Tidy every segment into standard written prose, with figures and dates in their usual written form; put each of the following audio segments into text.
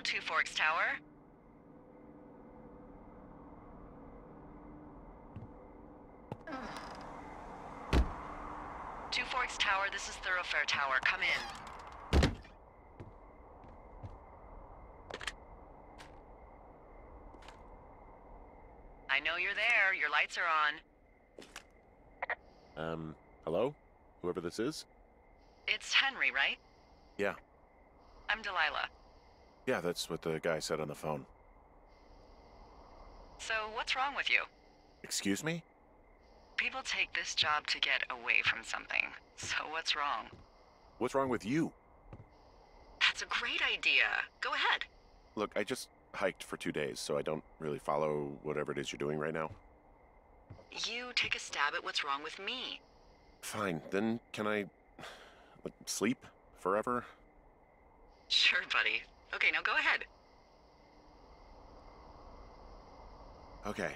Two Forks Tower. Two Forks Tower, this is Thoroughfare Tower. Come in. I know you're there. Your lights are on. Hello? Whoever this is? It's Henry, right? Yeah. I'm Delilah. Yeah, that's what the guy said on the phone. So, what's wrong with you? Excuse me? People take this job to get away from something. So, what's wrong? What's wrong with you? That's a great idea. Go ahead. Look, I just hiked for 2 days, so I don't really follow whatever it is you're doing right now. You take a stab at what's wrong with me. Fine, then can I, like, sleep forever? Sure, buddy. Okay, now go ahead. Okay,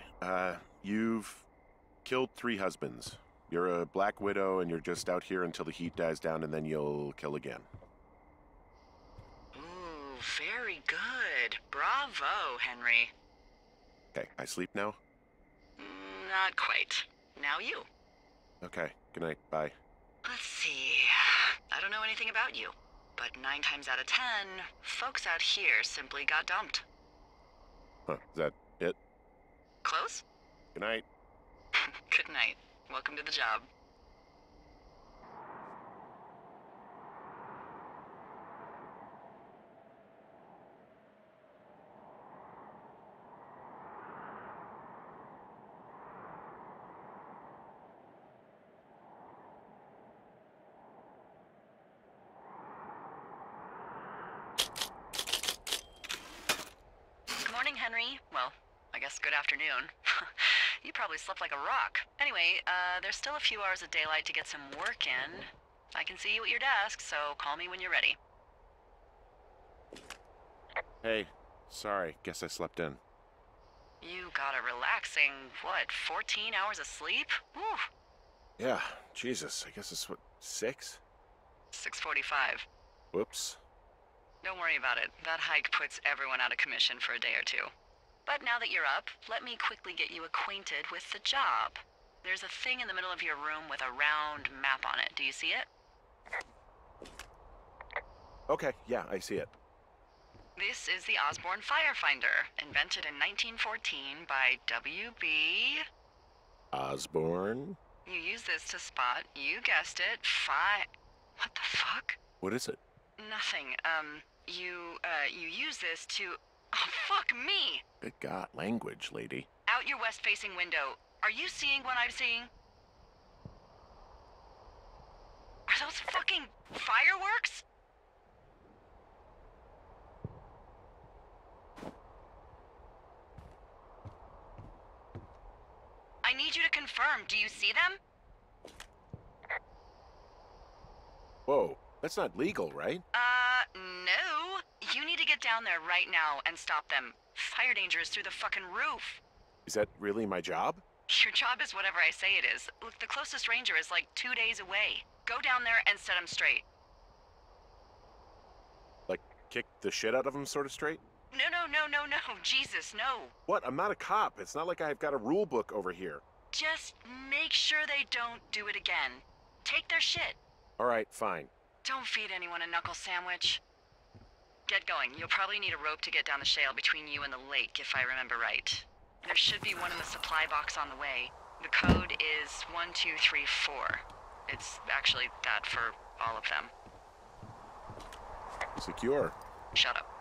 you've killed 3 husbands. You're a black widow and you're just out here until the heat dies down and then you'll kill again. Ooh, very good. Bravo, Henry. Okay, I sleep now? Not quite. Now you. Okay, good night, bye. Let's see. I don't know anything about you, but 9 times out of 10, folks out here simply got dumped. Huh, is that it? Close? Good night. Good night. Welcome to the job. Good morning, Henry. Well, I guess good afternoon. You probably slept like a rock. Anyway, there's still a few hours of daylight to get some work in. I can see you at your desk, so call me when you're ready. Hey, sorry, guess I slept in. You got a relaxing, what, 14 hours of sleep? Whew. Yeah, Jesus, I guess it's what, 6? 6:45. Whoops. Don't worry about it. That hike puts everyone out of commission for a day or two. But now that you're up, let me quickly get you acquainted with the job. There's a thing in the middle of your room with a round map on it. Do you see it? Okay, yeah, I see it. This is the Osborne Firefinder, invented in 1914 by W.B. Osborne? You use this to spot, you guessed it, What the fuck? What is it? Nothing. You use this to... Oh, fuck me! Good God, language, lady. Out your west-facing window. Are you seeing what I'm seeing? Are those fucking fireworks? I need you to confirm. Do you see them? Whoa, that's not legal, right? No. You need to get down there right now and stop them. Fire danger is through the fucking roof. Is that really my job? Your job is whatever I say it is. Look, the closest ranger is like 2 days away. Go down there and set him straight. Like, kick the shit out of him sort of straight? No. Jesus, no. What? I'm not a cop. It's not like I've got a rule book over here. Just make sure they don't do it again. Take their shit. All right, fine. Don't feed anyone a knuckle sandwich. Get going. You'll probably need a rope to get down the shale between you and the lake, if I remember right. There should be one in the supply box on the way. The code is 1234. It's actually that for all of them. Secure. Shut up.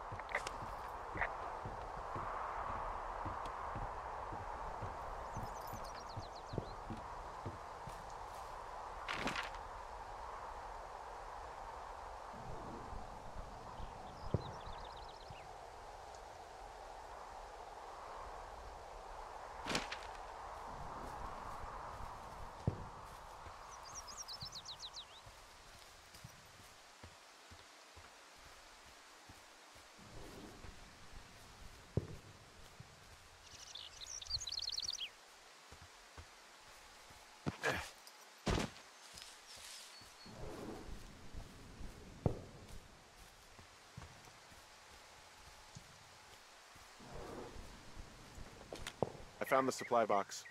found the supply box.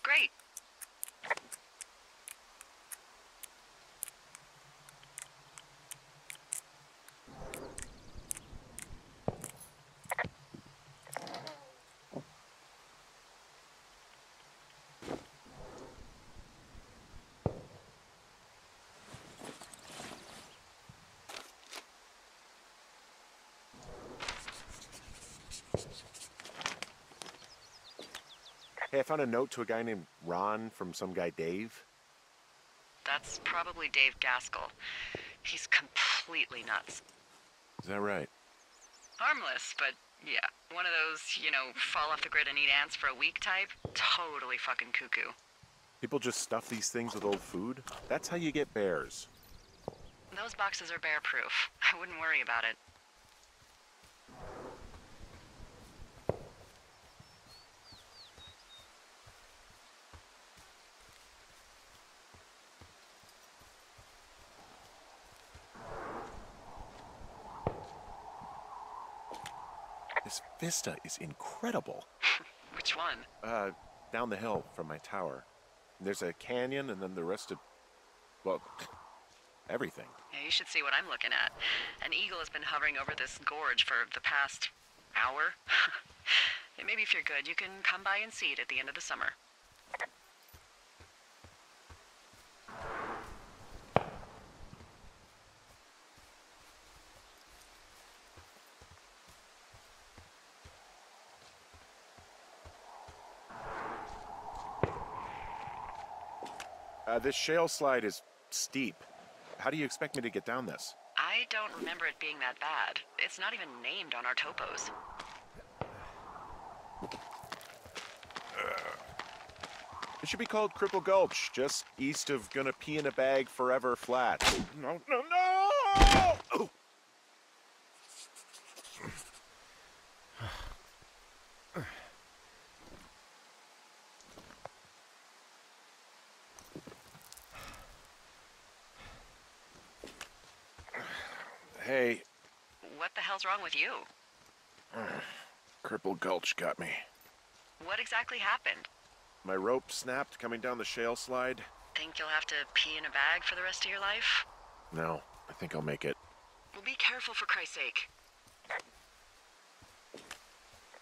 Great. Hey, I found a note to a guy named Ron from some guy Dave. That's probably Dave Gaskell. He's completely nuts. Is that right? Harmless, but yeah. One of those, fall off the grid and eat ants for a week type. Totally fucking cuckoo. People just stuff these things with old food? That's how you get bears. Those boxes are bear-proof. I wouldn't worry about it. This vista is incredible. Which one? Down the hill from my tower. There's a canyon and then the rest of, well, everything. Yeah, you should see what I'm looking at. An eagle has been hovering over this gorge for the past hour. And maybe if you're good, you can come by and see it at the end of the summer. This shale slide is steep. How do you expect me to get down this? I don't remember it being that bad. It's not even named on our topos. It should be called Cripple Gulch, just east of Gonna Pee in a Bag Forever Flat. No, no, no! Oh! Hey. What the hell's wrong with you? Cripple Gulch got me. What exactly happened? My rope snapped coming down the shale slide. Think you'll have to pee in a bag for the rest of your life? No, I think I'll make it. Well, be careful for Christ's sake.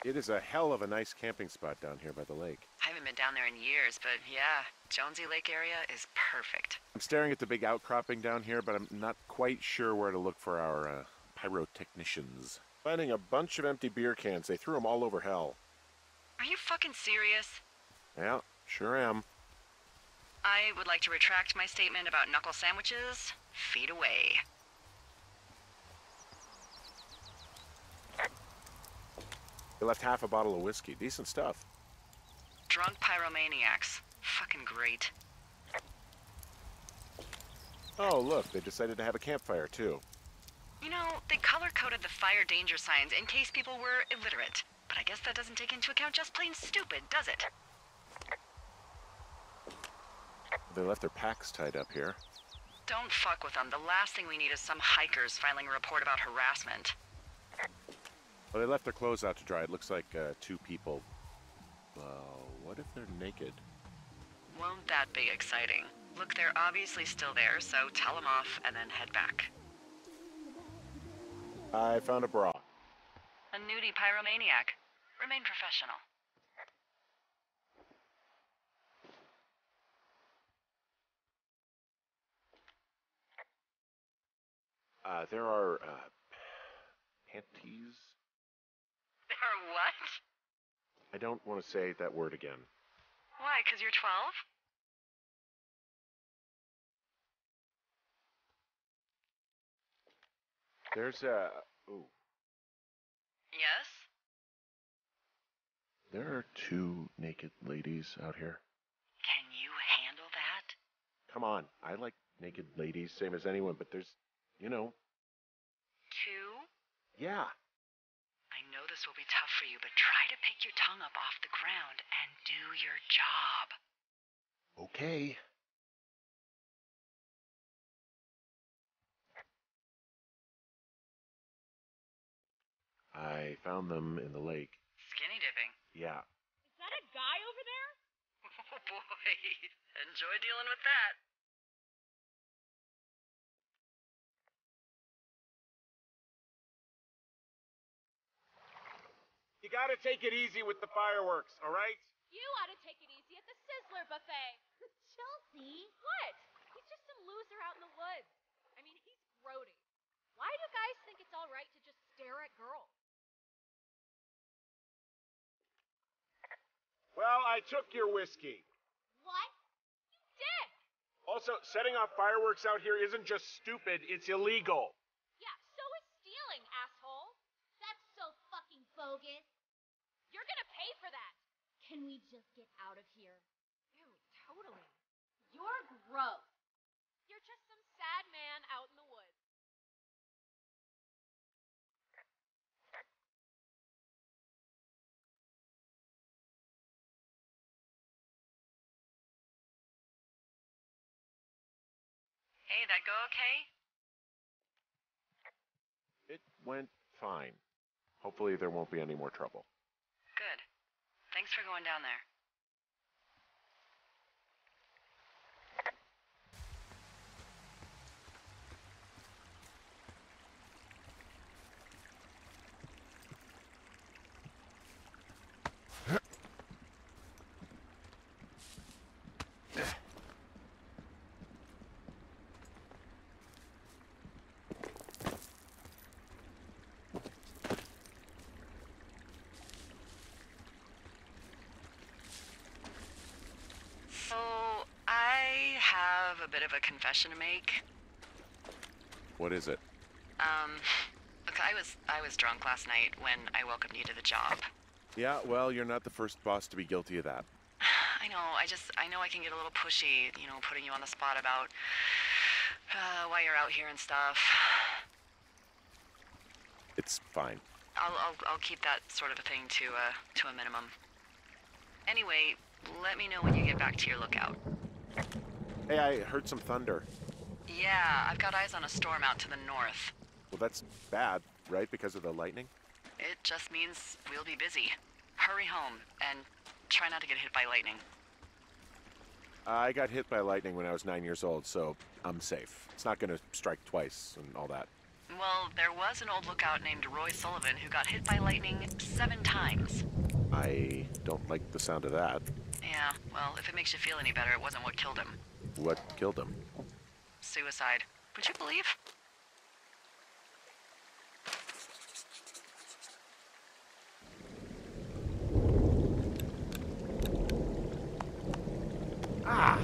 It is a hell of a nice camping spot down here by the lake. I haven't been down there in years, but yeah, Jonesy Lake area is perfect. I'm staring at the big outcropping down here, but I'm not quite sure where to look for our pyrotechnicians. Finding a bunch of empty beer cans. They threw them all over hell. Are you fucking serious? Yeah, sure am. I would like to retract my statement about knuckle sandwiches. Feet away. They left half a bottle of whiskey. Decent stuff. Drunk pyromaniacs. Fucking great. Oh, look, they decided to have a campfire, too. You know, they color-coded the fire danger signs in case people were illiterate. But I guess that doesn't take into account just plain stupid, does it? They left their packs tied up here. Don't fuck with them. The last thing we need is some hikers filing a report about harassment. Well, they left their clothes out to dry. It looks like two people. What if they're naked? Won't that be exciting? Look, they're obviously still there, so tell them off and then head back. I found a bra. A nudie pyromaniac. Remain professional. There are, panties? There are what? I don't want to say that word again. Why, 'cause you're 12? There's a... Ooh. Yes? There are two naked ladies out here. Can you handle that? Come on, I like naked ladies, same as anyone, but there's, Two? Yeah. I know this will be tough for you, but try to pick your tongue up off the ground and do your job. Okay. I found them in the lake. Skinny dipping. Yeah. Is that enjoy dealing with that. You gotta take it easy with the fireworks, all right? You ought to take it easy at the Sizzler buffet. Chelsea? What? He's just some loser out in the woods. I mean, he's grody. Why do guys think it's all right to just stare at girls? Well, I took your whiskey. What? You dick! Also, setting off fireworks out here isn't just stupid, it's illegal. Yeah, so is stealing, asshole. That's so fucking bogus. You're gonna pay for that. Can we just get out of here? Ew, totally. You're gross. You're just some sad man out in the woods. Hey, that go okay? It went fine. Hopefully there won't be any more trouble. Good. Thanks for going down there. So, I have a bit of a confession to make. What is it? Look, I was drunk last night when I welcomed you to the job. Yeah, well, you're not the first boss to be guilty of that. I know, I know I can get a little pushy, you know, putting you on the spot about why you're out here and stuff. It's fine. I'll keep that sort of a thing to a minimum. Anyway, let me know when you get back to your lookout. Hey, I heard some thunder. Yeah, I've got eyes on a storm out to the north. Well, that's bad, right? Because of the lightning? It just means we'll be busy. Hurry home, and try not to get hit by lightning. I got hit by lightning when I was 9 years old, so I'm safe. It's not gonna strike twice and all that. Well, there was an old lookout named Roy Sullivan who got hit by lightning 7 times. I don't like the sound of that. Yeah, well, if it makes you feel any better, it wasn't what killed him. What killed him? Suicide. Would you believe? Ah!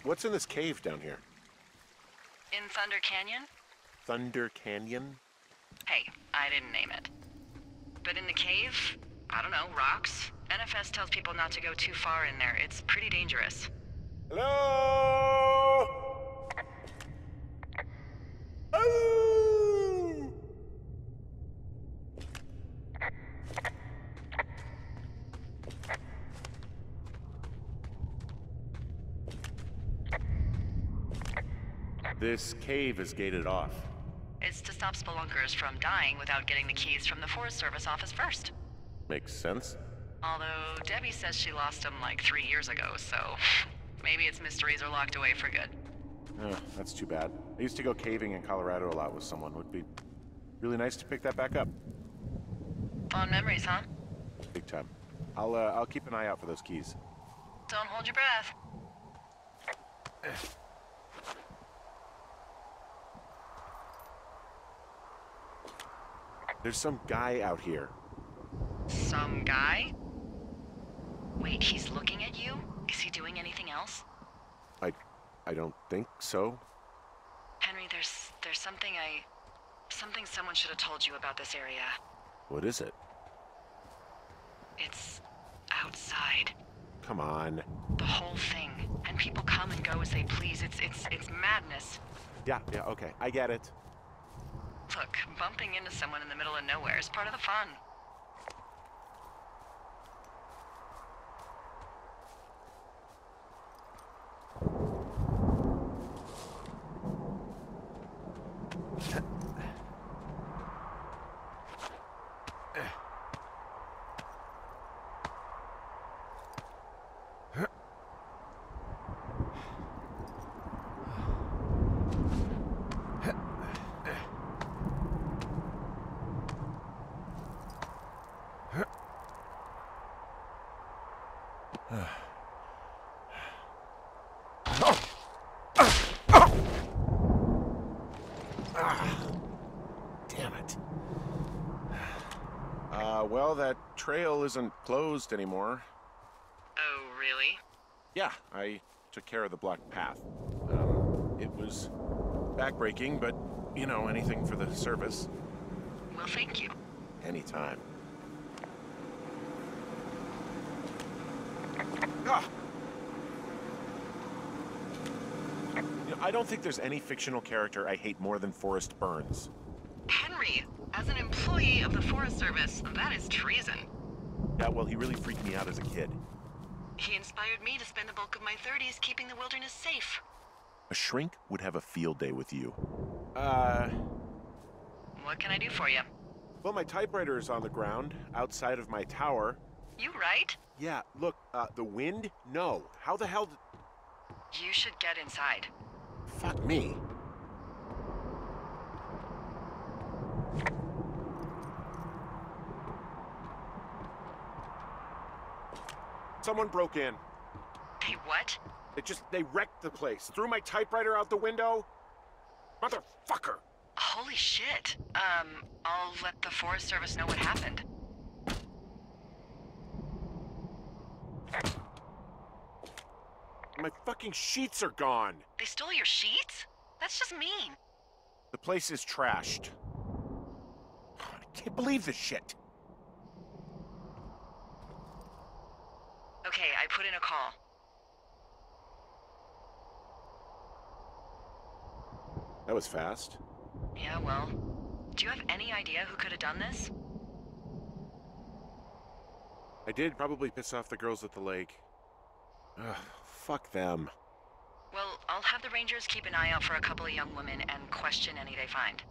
What's in this cave down here? In Thunder Canyon? Thunder Canyon? Hey, I didn't name it. But in the cave, I don't know, rocks? NFS tells people not to go too far in there. It's pretty dangerous. Hello? Oh! This cave is gated off. It's to stop spelunkers from dying without getting the keys from the Forest Service office first. Makes sense. Although Debbie says she lost them like 3 years ago, so maybe its mysteries are locked away for good. Oh, that's too bad. I used to go caving in Colorado a lot with someone. Would be really nice to pick that back up. Fond memories, huh? Big time. I'll keep an eye out for those keys. Don't hold your breath. There's some guy out here. Some guy? Wait, he's looking at you? Is he doing anything else? I don't think so. Henry, there's something someone should have told you about this area. What is it? It's outside. Come on. The whole thing. And people come and go as they please. It's madness. Yeah, okay. I get it. Look, bumping into someone in the middle of nowhere is part of the fun. Well, that trail isn't closed anymore. Oh, really? Yeah, I took care of the blocked path. It was backbreaking, but, you know, anything for the service. Well, thank you. Anytime. Ah! You know, I don't think there's any fictional character I hate more than Forrest Burns. Henry, as an employee of the Forest Service, that is treason. Yeah, well, he really freaked me out as a kid. He inspired me to spend the bulk of my 30s keeping the wilderness safe. A shrink would have a field day with you. What can I do for you? Well, my typewriter is on the ground, outside of my tower. You right? Yeah, look, the wind? No. How the hell did... You should get inside. Fuck me. Someone broke in. Hey, what? They wrecked the place. Threw my typewriter out the window. Motherfucker! Holy shit. I'll let the Forest Service know what happened. My fucking sheets are gone. They stole your sheets? That's just mean. The place is trashed. I can't believe this shit. Okay, I put in a call. That was fast. Yeah, well, do you have any idea who could have done this? I did probably piss off the girls at the lake. Ugh, fuck them. Well, I'll have the Rangers keep an eye out for a couple of young women and question any they find.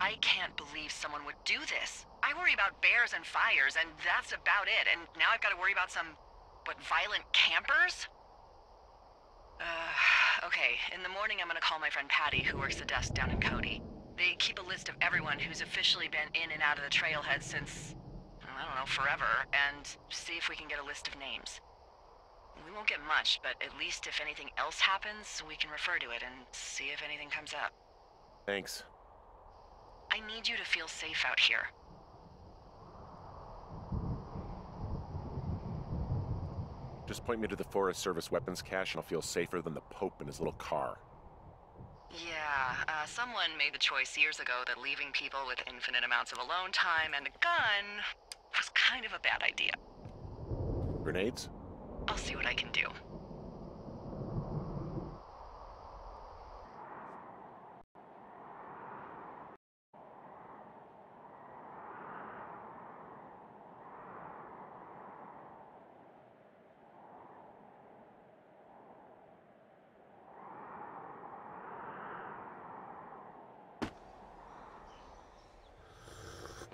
I can't believe someone would do this. I worry about bears and fires, and that's about it. And now I've got to worry about some, violent campers? Okay, in the morning I'm gonna call my friend Patty, who works the desk down in Cody. They keep a list of everyone who's officially been in and out of the trailhead since, I don't know, forever, and see if we can get a list of names. We won't get much, but at least if anything else happens, we can refer to it and see if anything comes up. Thanks. I need you to feel safe out here. Just point me to the Forest Service weapons cache and I'll feel safer than the Pope in his little car. Yeah, someone made the choice years ago that leaving people with infinite amounts of alone time and a gun was kind of a bad idea. Grenades? I'll see what I can do.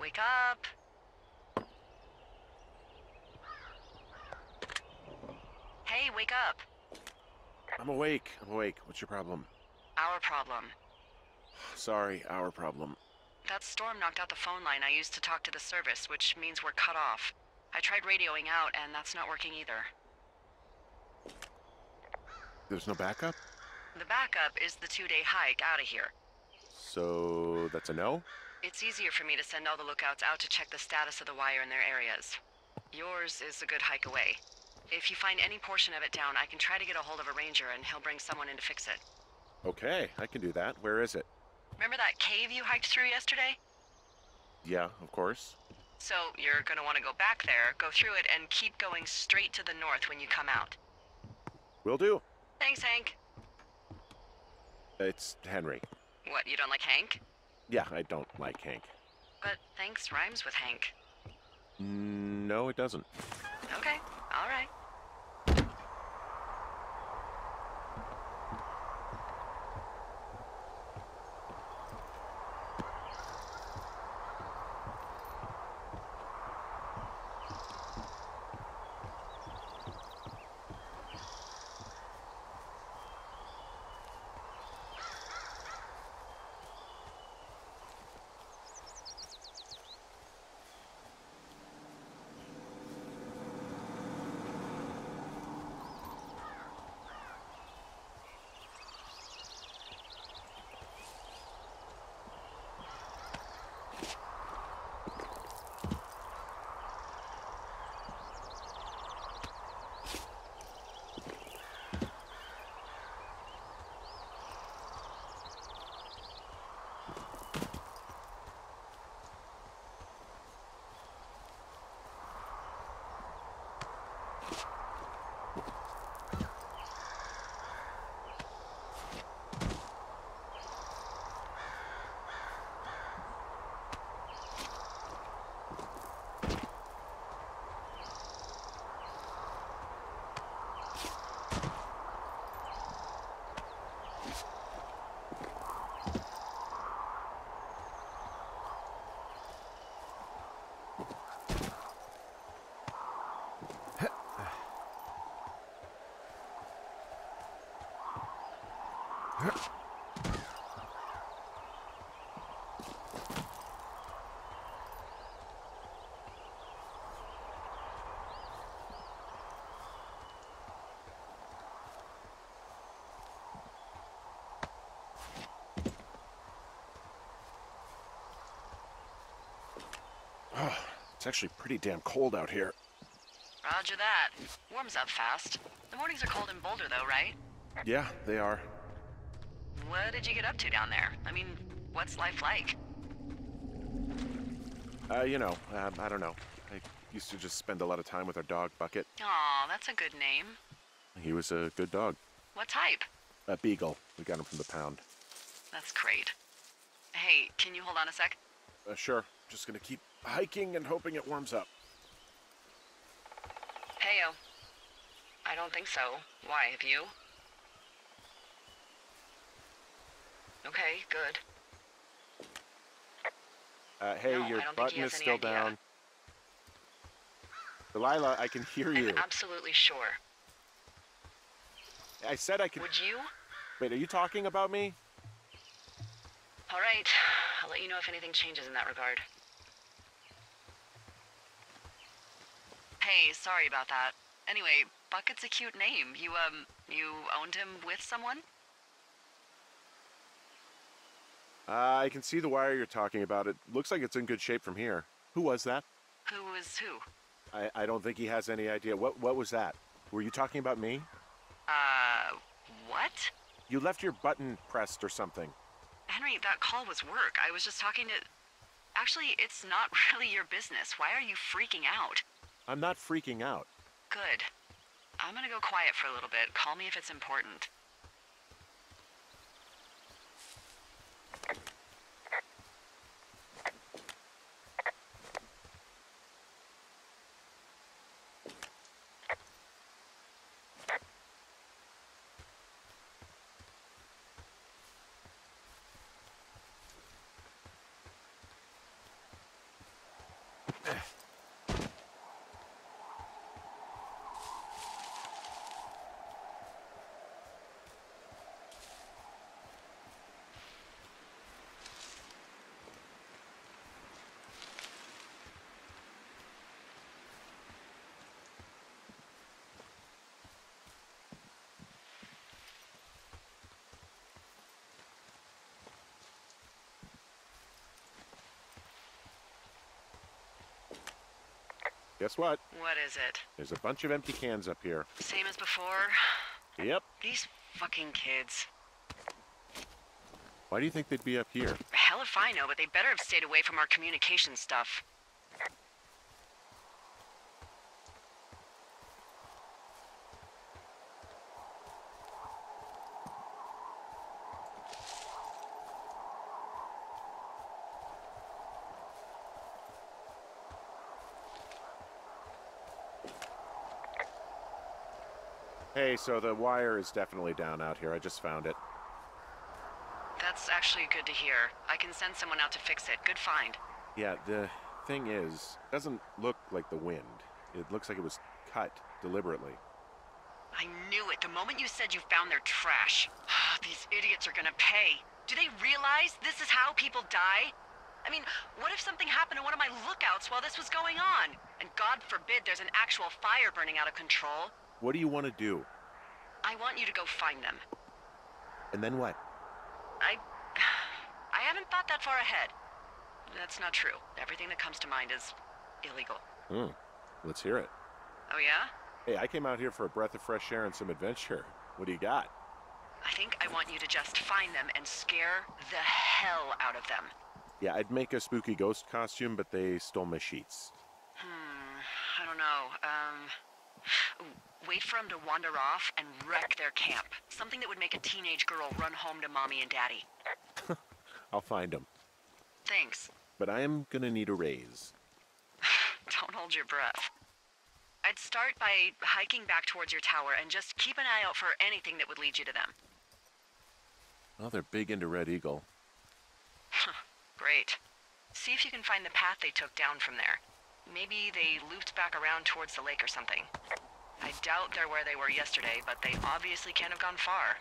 Wake up! Hey, wake up! I'm awake. What's your problem? Our problem. Sorry, our problem. That storm knocked out the phone line I used to talk to the service, which means we're cut off. I tried radioing out, and that's not working either. There's no backup? The backup is the 2-day hike out of here. So, that's a no? It's easier for me to send all the lookouts out to check the status of the wire in their areas. Yours is a good hike away. If you find any portion of it down, I can try to get a hold of a ranger and he'll bring someone in to fix it. Okay, I can do that. Where is it? Remember that cave you hiked through yesterday? Yeah, of course. So you're gonna want to go back there, go through it, and keep going straight to the north when you come out. Will do. Thanks, Hank. It's Henry. What, you don't like Hank? Yeah, I don't like Hank. But thanks rhymes with Hank. No, it doesn't. Okay, all right. It's actually pretty damn cold out here. Roger that. Warms up fast. The mornings are cold in Boulder, though, right? Yeah, they are. What did you get up to down there? I mean, what's life like? I don't know. I used to just spend a lot of time with our dog, Bucket. Aw, that's a good name. He was a good dog. What type? A beagle. We got him from the pound. That's great. Hey, can you hold on a sec? Sure. Just gonna keep hiking and hoping it warms up. Heyo. I don't think so. Why, have you? Okay, good. Hey, No, your I don't think button he has is any still idea. down. Delilah, I can hear you. I'm absolutely sure. I said I could... Would you? Wait, are you talking about me? All right. I'll let you know if anything changes in that regard. Hey, sorry about that. Anyway, Bucket's a cute name. You owned him with someone? I can see the wire you're talking about. It looks like it's in good shape from here. Who was that? Who was who? I don't think he has any idea. What was that? Were you talking about me? What? You left your button pressed or something. Henry, that call was work. I was just talking to... Actually, it's not really your business. Why are you freaking out? I'm not freaking out. Good. I'm gonna go quiet for a little bit. Call me if it's important. Guess what? What is it? There's a bunch of empty cans up here. Same as before? Yep. These fucking kids. Why do you think they'd be up here? Hell if I know, but they better have stayed away from our communication stuff. Hey, so the wire is definitely down out here. I just found it. That's actually good to hear. I can send someone out to fix it. Good find. Yeah, the thing is, it doesn't look like the wind. It looks like it was cut deliberately. I knew it the moment you said you found their trash. These idiots are gonna pay. Do they realize this is how people die? I mean, what if something happened to one of my lookouts while this was going on? And God forbid there's an actual fire burning out of control. What do you want to do? I want you to go find them. And then what? I haven't thought that far ahead. That's not true. Everything that comes to mind is illegal. Let's hear it. Oh yeah? Hey, I came out here for a breath of fresh air and some adventure. What do you got? I think I want you to just find them and scare the hell out of them. Yeah, I'd make a spooky ghost costume, but they stole my sheets. I don't know. Wait for them to wander off and wreck their camp. Something that would make a teenage girl run home to mommy and daddy. I'll find them. Thanks. But I am gonna need a raise. Don't hold your breath. I'd start by hiking back towards your tower and just keep an eye out for anything that would lead you to them. Well, they're big into Red Eagle. Great. See if you can find the path they took down from there. Maybe they looped back around towards the lake or something. I doubt they're where they were yesterday, but they obviously can't have gone far.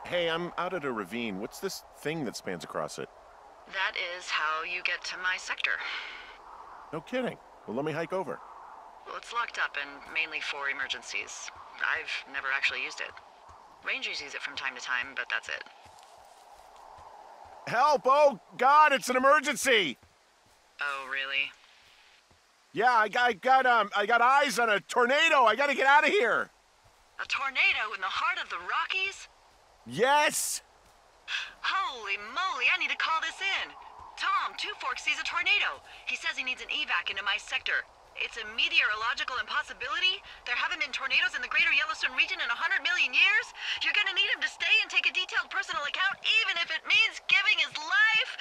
Hey, I'm out at a ravine. What's this thing that spans across it? That is how you get to my sector. No kidding. Well, let me hike over. Well, it's locked up and mainly for emergencies. I've never actually used it. Rangers use it from time to time, but that's it. Help! Oh, God, it's an emergency! Oh, really? Yeah, I got eyes on a tornado. I gotta get out of here. A tornado in the heart of the Rockies? Yes! Holy moly, I need to call this in. Tom, Two Forks sees a tornado. He says he needs an evac into my sector. It's a meteorological impossibility. There haven't been tornadoes in the greater Yellowstone region in 100 million years. You're gonna need him to stay and take a detailed personal account, even if it means giving his life.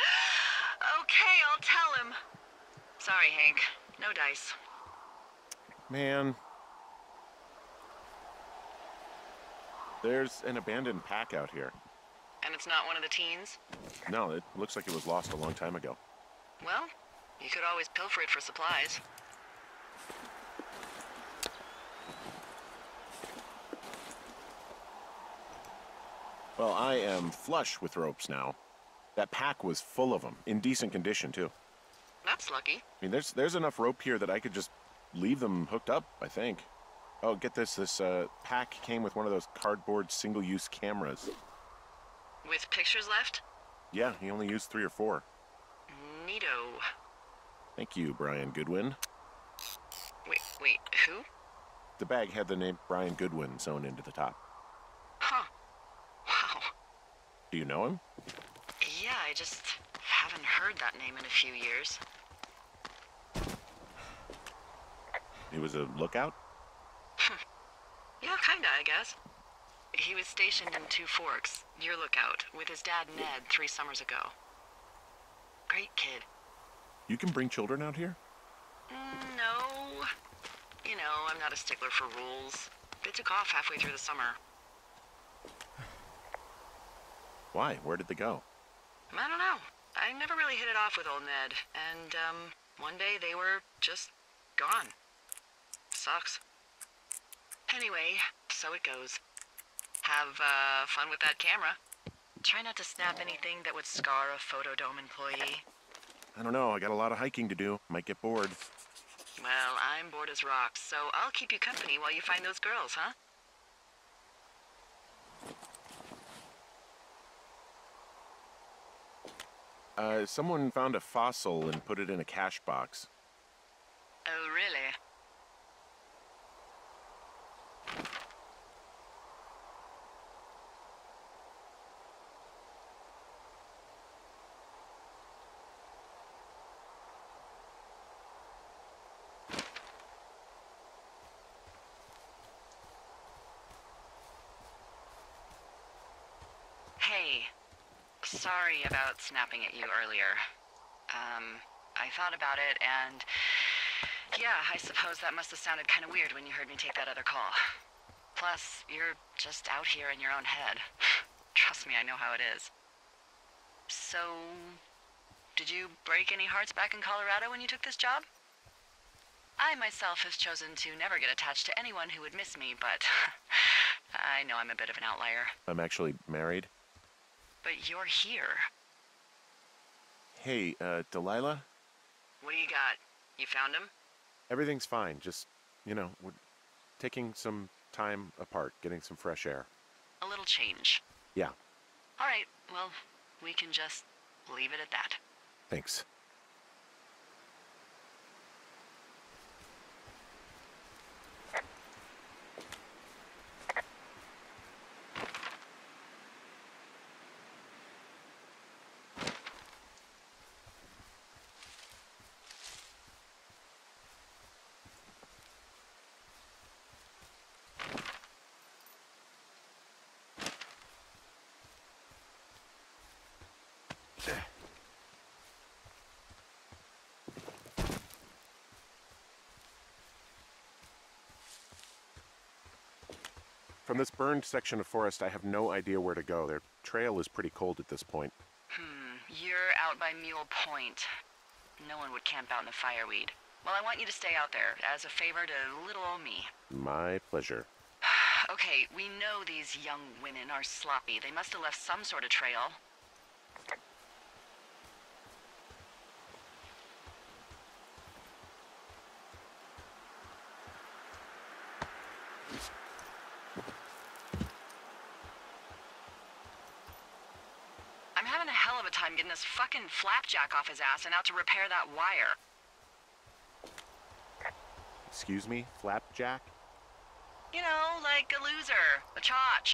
Okay, I'll tell him. Sorry, Hank. No dice. Man. There's an abandoned pack out here. And it's not one of the teens? No, it looks like it was lost a long time ago. Well, you could always pilfer it for supplies. Well, I am flush with ropes now. That pack was full of them, in decent condition, too. That's lucky. I mean, there's enough rope here that I could just leave them hooked up, I think. Oh, get this. This pack came with one of those cardboard single-use cameras. With pictures left? Yeah, he only used 3 or 4. Neato. Thank you, Brian Goodwin. Wait, who? The bag had the name Brian Goodwin sewn into the top. Huh. Wow. Do you know him? Yeah, I just haven't heard that name in a few years. He was a lookout? Yeah, kinda, I guess. He was stationed in Two Forks, your lookout, with his dad Ned 3 summers ago. Great kid. You can bring children out here? No. You know, I'm not a stickler for rules. They took off halfway through the summer. Why? Where did they go? I don't know. I never really hit it off with old Ned, and, one day they were just gone. Sucks. Anyway, so it goes. Have, fun with that camera. Try not to snap anything that would scar a Photodome employee. I don't know. I got a lot of hiking to do. Might get bored. Well, I'm bored as rocks, so I'll keep you company while you find those girls, huh? Someone found a fossil and put it in a cash box. Oh, really? Hey, sorry about snapping at you earlier. I thought about it, and yeah, I suppose that must have sounded kind of weird when you heard me take that other call. Plus, you're just out here in your own head. Trust me, I know how it is. So, did you break any hearts back in Colorado when you took this job? I myself have chosen to never get attached to anyone who would miss me, but I know I'm a bit of an outlier. I'm actually married. But you're here. Hey, Delilah? What do you got? You found him? Everything's fine. Just, you know, we're taking some time apart, getting some fresh air. A little change. Yeah, All right, well, we can just leave it at that. thanks. From this burned section of forest, I have no idea where to go. Their trail is pretty cold at this point. You're out by Mule Point. No one would camp out in the fireweed. Well, I want you to stay out there, as a favor to little old me. My pleasure. Okay, we know these young women are sloppy. They must have left some sort of trail. I'm having a hell of a time getting this fucking flapjack off his ass and out to repair that wire. Excuse me, Flapjack? You know, like a loser, a chotch.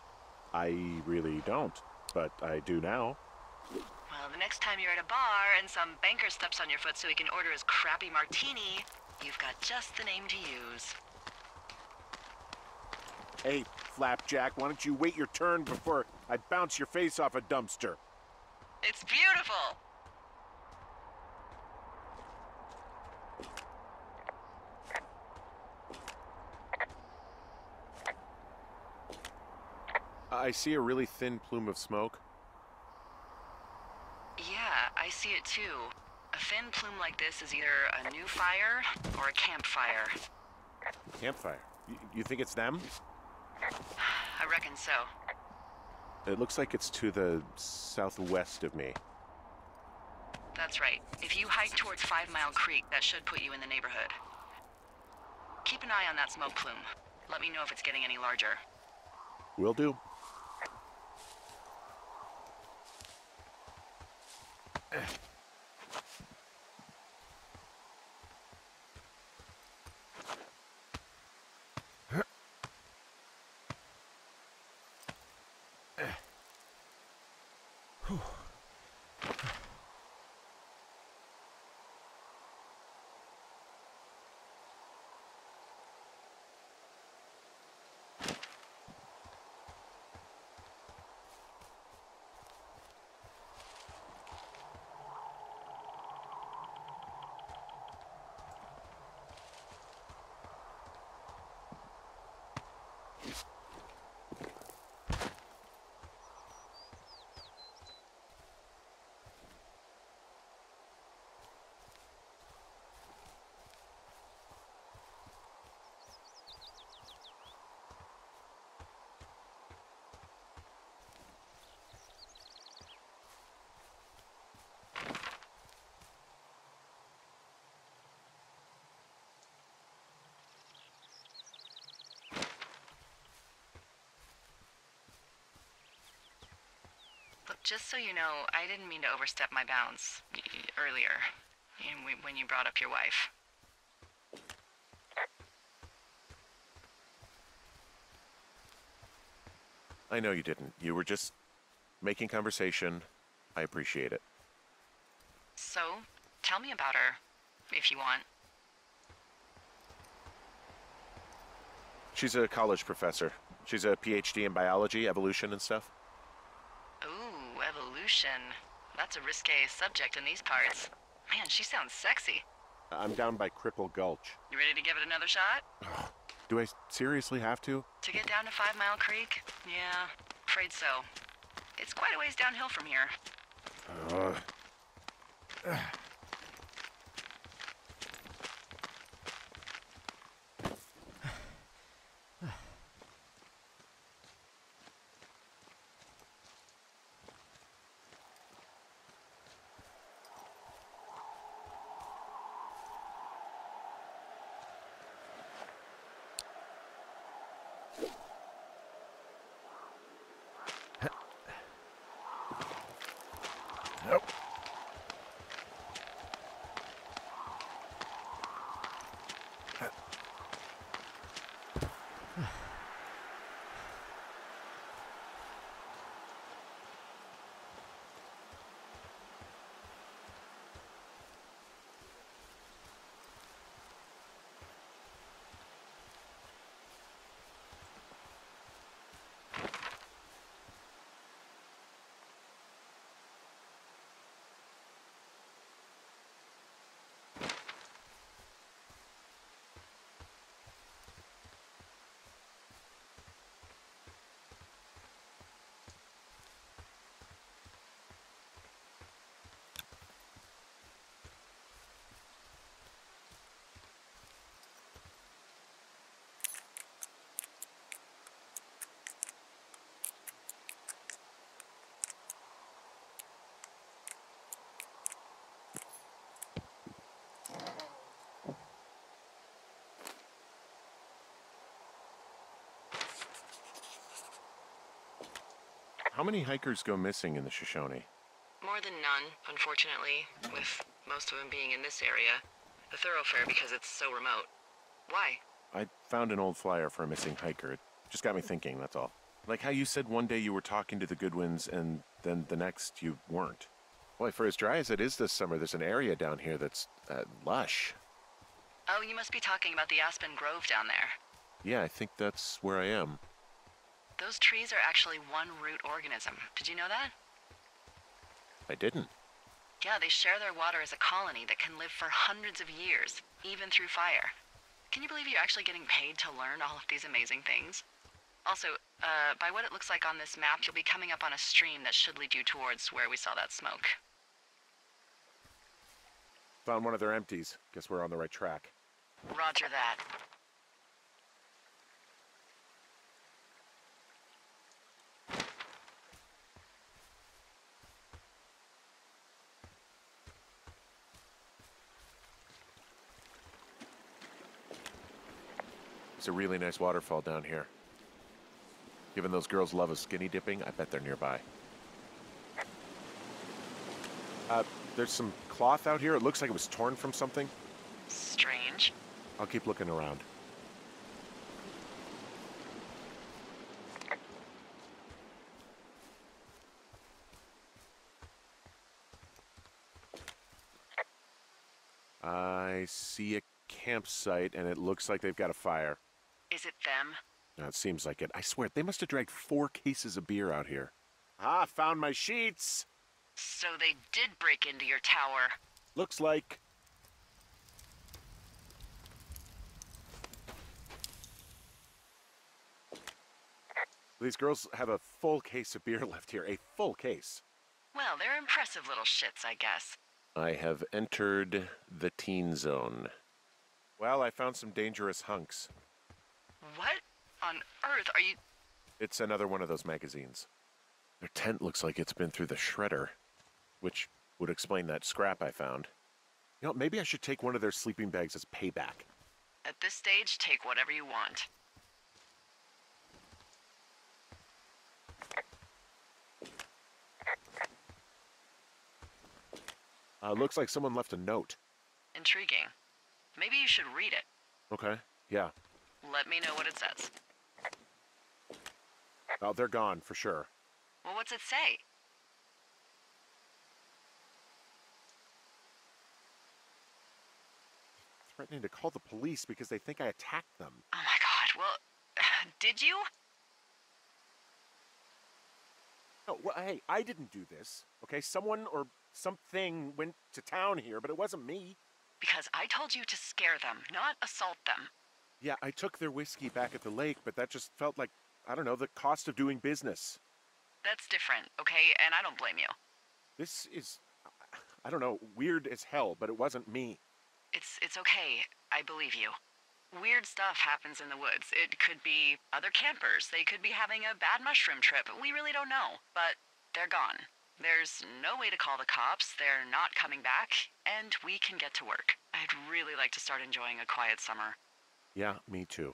I really don't, but I do now. Well, the next time you're at a bar and some banker steps on your foot so he can order his crappy martini, you've got just the name to use. Hey, Flapjack, why don't you wait your turn before I bounce your face off a dumpster? It's beautiful! I see a really thin plume of smoke. Yeah, I see it too. A thin plume like this is either a new fire or a campfire. Campfire? You think it's them? I reckon so. It looks like it's to the southwest of me. That's right. If you hike towards 5 Mile Creek, that should put you in the neighborhood. Keep an eye on that smoke plume. Let me know if it's getting any larger. Will do. Look, just so you know, I didn't mean to overstep my bounds earlier when you brought up your wife. I know you didn't. You were just making conversation. I appreciate it. So, tell me about her, if you want. She's a college professor. She's a PhD in biology, evolution, and stuff. Ooh, evolution. That's a risque subject in these parts. Man, she sounds sexy. I'm down by Cripple Gulch. You ready to give it another shot? Do I seriously have to? To get down to 5 Mile Creek? Yeah, afraid so. It's quite a ways downhill from here. Nope. How many hikers go missing in the Shoshone? More than none, unfortunately, with most of them being in this area. The thoroughfare because it's so remote. Why? I found an old flyer for a missing hiker. It just got me thinking, that's all. Like how you said one day you were talking to the Goodwins and then the next you weren't. Boy, for as dry as it is this summer, there's an area down here that's lush. Oh, you must be talking about the Aspen Grove down there. Yeah, I think that's where I am. Those trees are actually one root organism. Did you know that? I didn't. Yeah, they share their water as a colony that can live for hundreds of years, even through fire. Can you believe you're actually getting paid to learn all of these amazing things? Also, by what it looks like on this map, you'll be coming up on a stream that should lead you towards where we saw that smoke. Found one of their empties. Guess we're on the right track. Roger that. It's a really nice waterfall down here. Given those girls' love of skinny dipping, I bet they're nearby. There's some cloth out here. It looks like it was torn from something. Strange. I'll keep looking around. I see a campsite, and it looks like they've got a fire. Is it them? No, it seems like it. I swear, they must have dragged 4 cases of beer out here. Ah, found my sheets! So they did break into your tower. Looks like. These girls have a full case of beer left here. A full case. Well, they're impressive little shits, I guess. I have entered the teen zone. Well, I found some dangerous hunks. What on earth are you... It's another one of those magazines. Their tent looks like it's been through the shredder, which would explain that scrap I found. You know, maybe I should take one of their sleeping bags as payback. At this stage, take whatever you want. Looks like someone left a note. Intriguing. Maybe you should read it. Okay, yeah. Let me know what it says. Oh, they're gone, for sure. Well, what's it say? Threatening to call the police because they think I attacked them. Oh my god, well, did you? No, well, hey, I didn't do this, okay? Someone or something went to town here, but it wasn't me. Because I told you to scare them, not assault them. Yeah, I took their whiskey back at the lake, but that just felt like, I don't know, the cost of doing business. That's different, okay? And I don't blame you. This is, I don't know, weird as hell, but it wasn't me. It's okay. I believe you. Weird stuff happens in the woods. It could be other campers. They could be having a bad mushroom trip. We really don't know. But they're gone. There's no way to call the cops. They're not coming back. And we can get to work. I'd really like to start enjoying a quiet summer. Yeah, me too.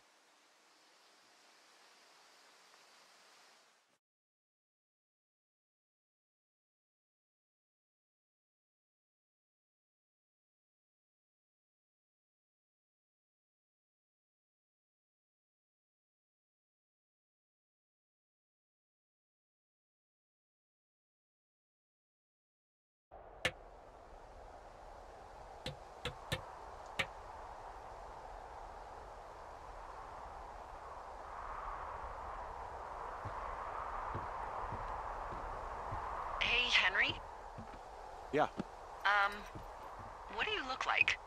Hey, Henry? Yeah. What do you look like?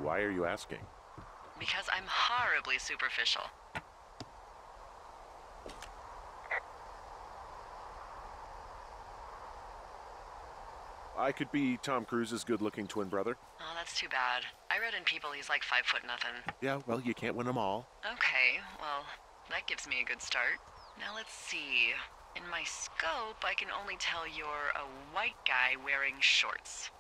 Why are you asking? Because I'm horribly superficial. I could be Tom Cruise's good-looking twin brother. Oh, that's too bad. I read in People he's like 5 foot nothing. Yeah, well, you can't win them all. Okay, well, that gives me a good start. Now let's see. In my scope, I can only tell you're a white guy wearing shorts.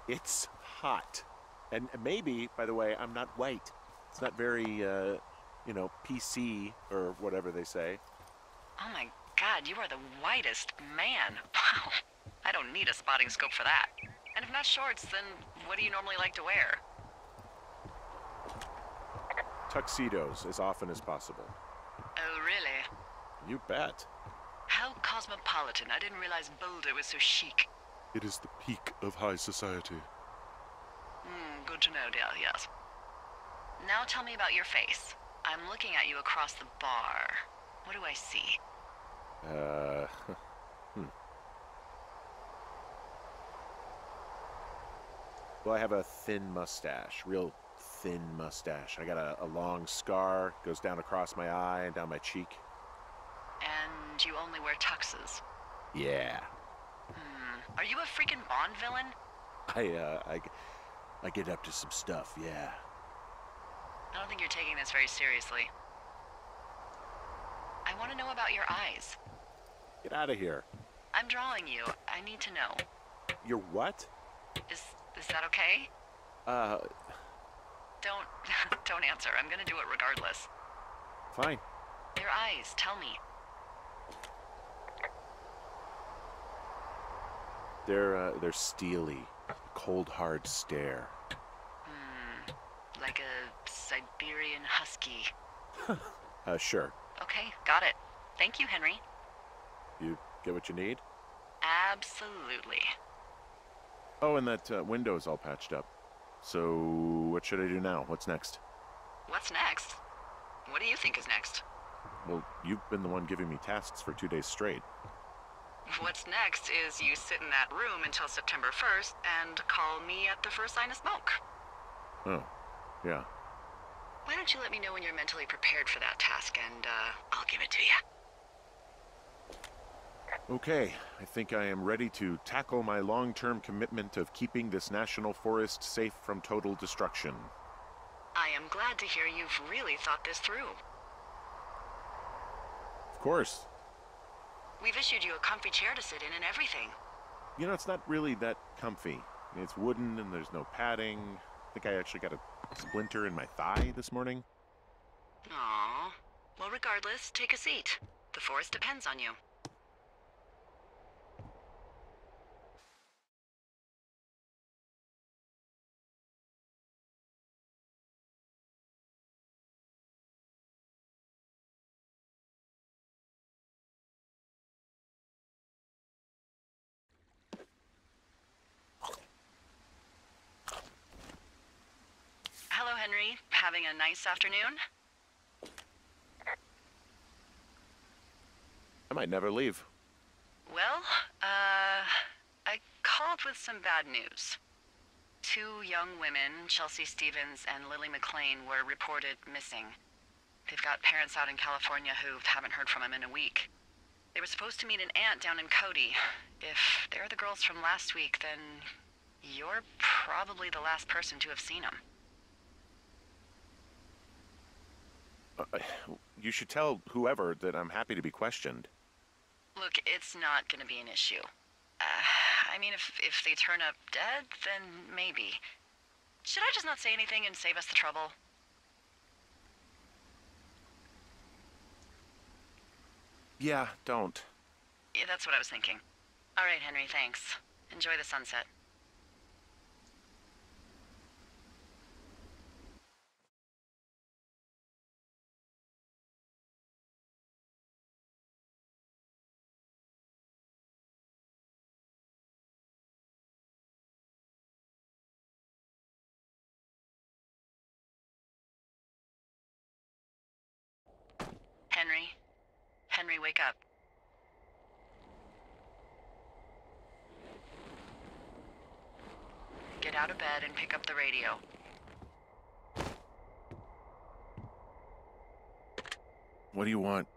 It's hot. And maybe, by the way, I'm not white. It's not very, PC or whatever they say. Oh my God, you are the whitest man. Wow. I don't need a spotting scope for that. And if not shorts, then what do you normally like to wear? Tuxedos as often as possible. Oh, really? You bet. How cosmopolitan. I didn't realize Boulder was so chic. It is the peak of high society. Good to know, dear, yes. Now tell me about your face. I'm looking at you across the bar. What do I see? Well, I have a thin mustache, real thin mustache. I got a long scar, goes down across my eye and down my cheek. And you only wear tuxes. Yeah. Are you a freaking Bond villain? I get up to some stuff, yeah. I don't think you're taking this very seriously. I want to know about your eyes. Get out of here. I'm drawing you. I need to know. You're what? Is that okay? Don't answer. I'm gonna do it regardless. Fine. Your eyes, tell me. They're steely. Cold, hard stare. Like a Siberian husky. Sure. Okay, got it. Thank you, Henry. You get what you need? Absolutely. Oh, and that window's all patched up. So, what should I do now? What's next? What's next? What do you think is next? Well, you've been the one giving me tasks for 2 days straight. What's next is you sit in that room until September 1st and call me at the first sign of smoke. Oh, yeah. Why don't you let me know when you're mentally prepared for that task, and I'll give it to you. Okay, I think I am ready to tackle my long-term commitment of keeping this national forest safe from total destruction. I am glad to hear you've really thought this through. Of course. We've issued you a comfy chair to sit in and everything. You know, it's not really that comfy. It's wooden and there's no padding. I think I actually got a splinter in my thigh this morning. Aww. Well, regardless, take a seat. The forest depends on you. Hello, Henry. Having a nice afternoon? I might never leave. Well, I called with some bad news. 2 young women, Chelsea Stevens and Lily McLean, were reported missing. They've got parents out in California who haven't heard from them in a week. They were supposed to meet an aunt down in Cody. If they're the girls from last week, then you're probably the last person to have seen them. You should tell whoever that I'm happy to be questioned. Look, it's not gonna be an issue. I mean, if they turn up dead, then maybe. Should I just not say anything and save us the trouble? Yeah, don't. Yeah, that's what I was thinking. All right, Henry, thanks. Enjoy the sunset. Henry? Henry, wake up. Get out of bed and pick up the radio. What do you want?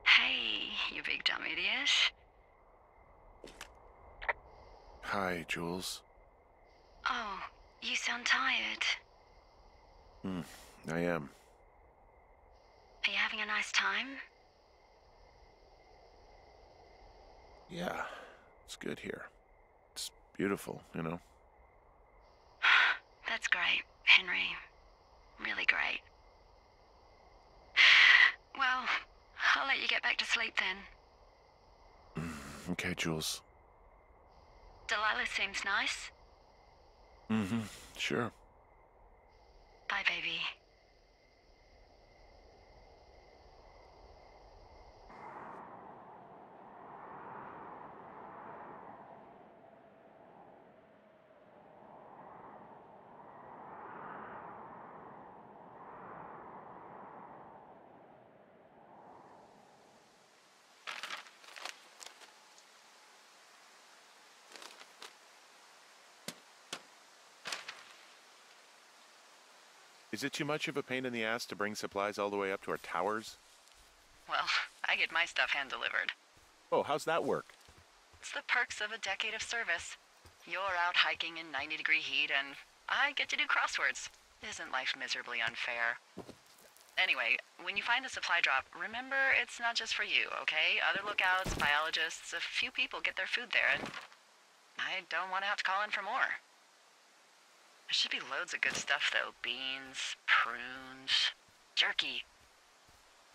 Hey, you big dumb idiot. Hi, Jules. Oh, you sound tired. I am. Are you having a nice time? Yeah, it's good here. It's beautiful, you know? That's great, Henry. Really great. Well, I'll let you get back to sleep then. Okay, Jules. Delilah seems nice. Mm-hmm. Sure. Bye, baby. Is it too much of a pain in the ass to bring supplies all the way up to our towers? Well, I get my stuff hand-delivered. Oh, how's that work? It's the perks of a decade of service. You're out hiking in 90-degree heat, and I get to do crosswords. Isn't life miserably unfair? Anyway, when you find a supply drop, remember it's not just for you, okay? Other lookouts, biologists, a few people get their food there, and I don't want to have to call in for more. There should be loads of good stuff, though. Beans, prunes, jerky.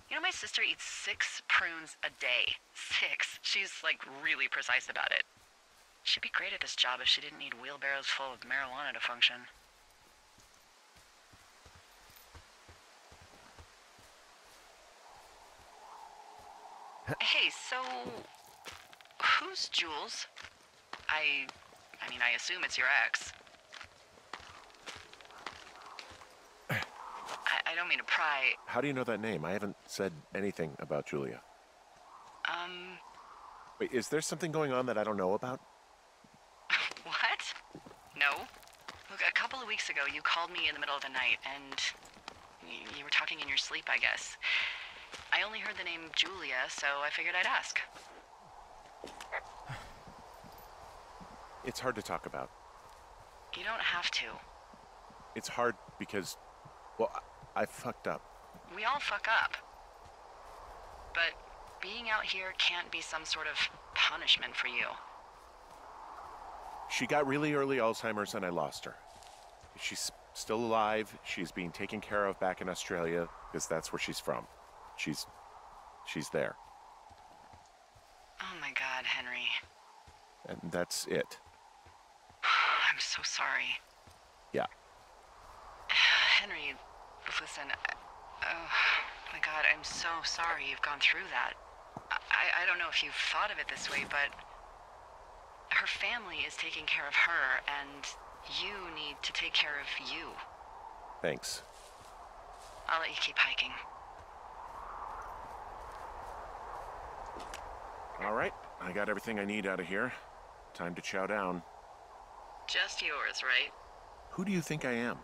You know, my sister eats 6 prunes a day. 6. She's, like, really precise about it. She'd be great at this job if she didn't need wheelbarrows full of marijuana to function. Hey, so... who's Jules? I mean, I assume it's your ex. I don't mean to pry. How do you know that name? I haven't said anything about Julia. Wait, is there something going on that I don't know about? What? No. Look, a couple of weeks ago, you called me in the middle of the night, and you were talking in your sleep, I guess. I only heard the name Julia, so I figured I'd ask. It's hard to talk about. You don't have to. It's hard because, well, I fucked up. We all fuck up. But being out here can't be some sort of punishment for you. She got really early Alzheimer's and I lost her. She's still alive. She's being taken care of back in Australia because that's where she's from. She's there. Oh my God, Henry. And that's it. I'm so sorry. Yeah. Henry, listen, oh my God, I'm so sorry you've gone through that. I don't know if you've thought of it this way, but her family is taking care of her, and you need to take care of you. Thanks. I'll let you keep hiking. All right, I got everything I need out of here. Time to chow down. Just yours, right? Who do you think I am?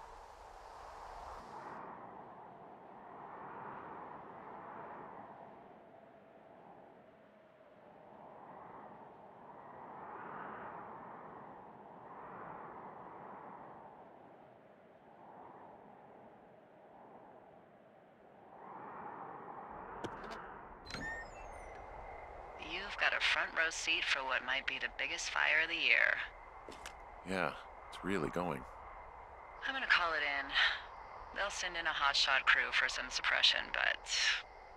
You've got a front row seat for what might be the biggest fire of the year. Yeah, it's really going. I'm gonna call it in. They'll send in a hotshot crew for some suppression, but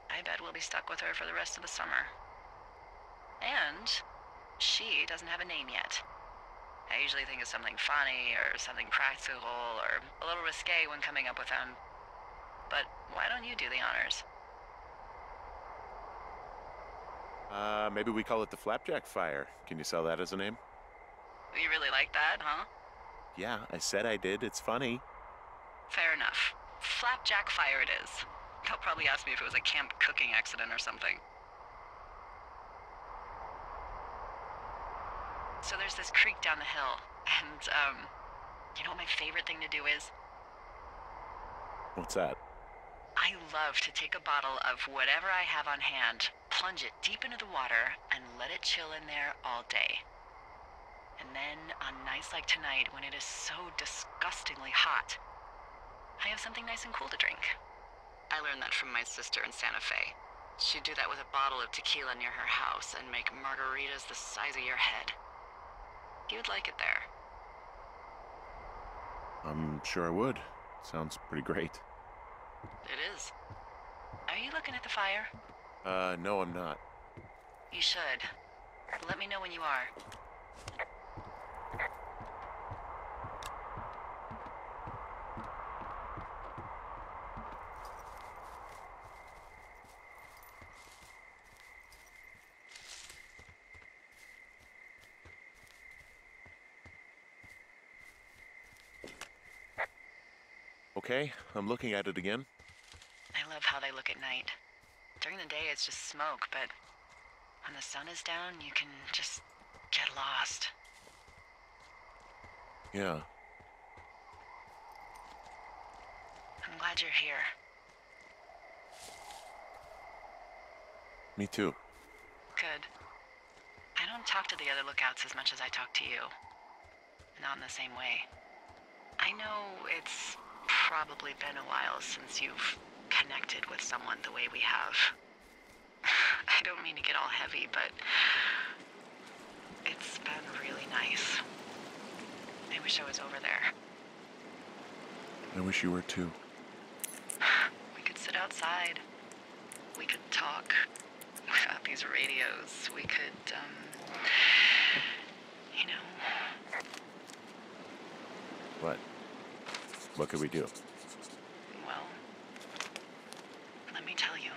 I bet we'll be stuck with her for the rest of the summer. And she doesn't have a name yet. I usually think of something funny or something practical or a little risque when coming up with them. But why don't you do the honors? Maybe we call it the Flapjack Fire. Can you sell that as a name? You really like that, huh? Yeah, I said I did. It's funny. Fair enough. Flapjack Fire it is. They'll probably ask me if it was a camp cooking accident or something. So there's this creek down the hill, and, you know what my favorite thing to do is? What's that? I love to take a bottle of whatever I have on hand, plunge it deep into the water, and let it chill in there all day. And then, on nights like tonight, when it is so disgustingly hot, I have something nice and cool to drink. I learned that from my sister in Santa Fe. She'd do that with a bottle of tequila near her house and make margaritas the size of your head. You'd like it there. I'm sure I would. Sounds pretty great. It is. Are you looking at the fire? No, I'm not. You should. Let me know when you are. Okay, I'm looking at it again. I love how they look at night. During the day, it's just smoke, but when the sun is down, you can just get lost. Yeah. I'm glad you're here. Me too. Good. I don't talk to the other lookouts as much as I talk to you. Not in the same way. I know it's probably been a while since you've connected with someone the way we have. I don't mean to get all heavy, but it's been really nice. I wish I was over there. I wish you were too. We could sit outside. We could talk without these radios. We could, you know. What? What could we do? Well, let me tell you.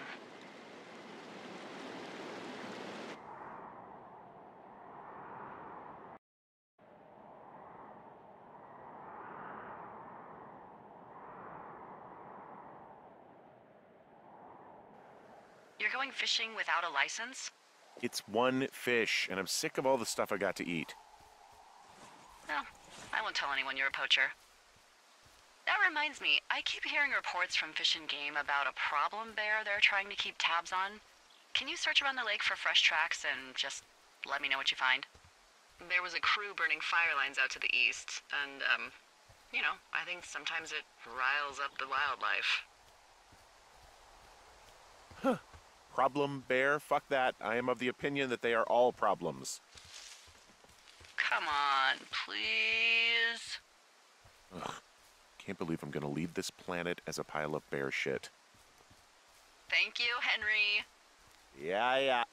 You're going fishing without a license? It's one fish, and I'm sick of all the stuff I got to eat. No, I won't tell anyone you're a poacher. That reminds me, I keep hearing reports from Fish and Game about a problem bear they're trying to keep tabs on. Can you search around the lake for fresh tracks and just let me know what you find? There was a crew burning fire lines out to the east, and, you know, I think sometimes it riles up the wildlife. Huh. Problem bear? Fuck that. I am of the opinion that they are all problems. Come on, please. Ugh. Can't believe I'm gonna leave this planet as a pile of bear shit. Thank you, Henry. Yeah.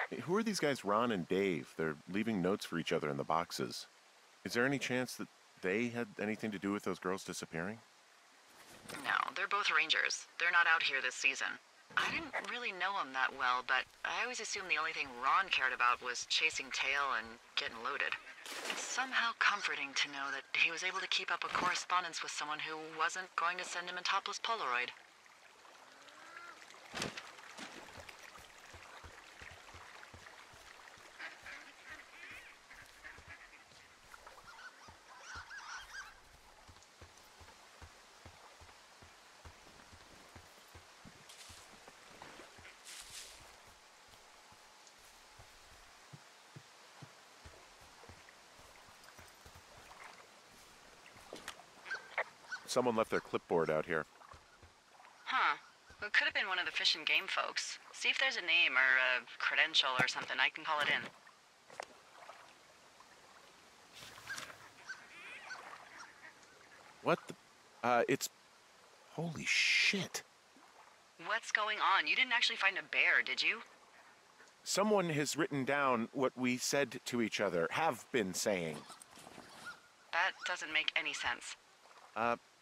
Hey, who are these guys, Ron and Dave? They're leaving notes for each other in the boxes. Is there any chance that they had anything to do with those girls disappearing? No, they're both rangers. They're not out here this season. I didn't really know him that well, but I always assumed the only thing Ron cared about was chasing tail and getting loaded. It's somehow comforting to know that he was able to keep up a correspondence with someone who wasn't going to send him a topless Polaroid. Someone left their clipboard out here. Huh. It could have been one of the Fish and Game folks. See if there's a name or a credential or something. I can call it in. What the? It's... Holy shit. What's going on? You didn't actually find a bear, did you? Someone has written down what we said to each other, have been saying. That doesn't make any sense.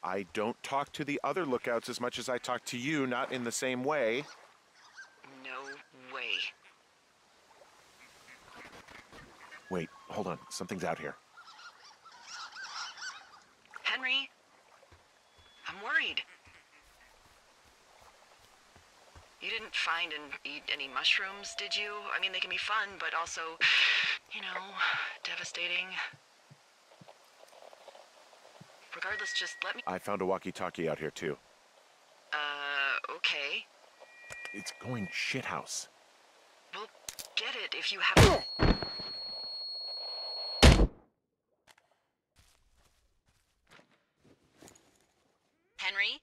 I don't talk to the other lookouts as much as I talk to you, not in the same way. No way. Wait, hold on. Something's out here. Henry? I'm worried. You didn't find and eat any mushrooms, did you? I mean, they can be fun, but also, you know, devastating. Regardless, just let me... I found a walkie-talkie out here, too. Okay. It's going shithouse. Well, get it if you have... Henry?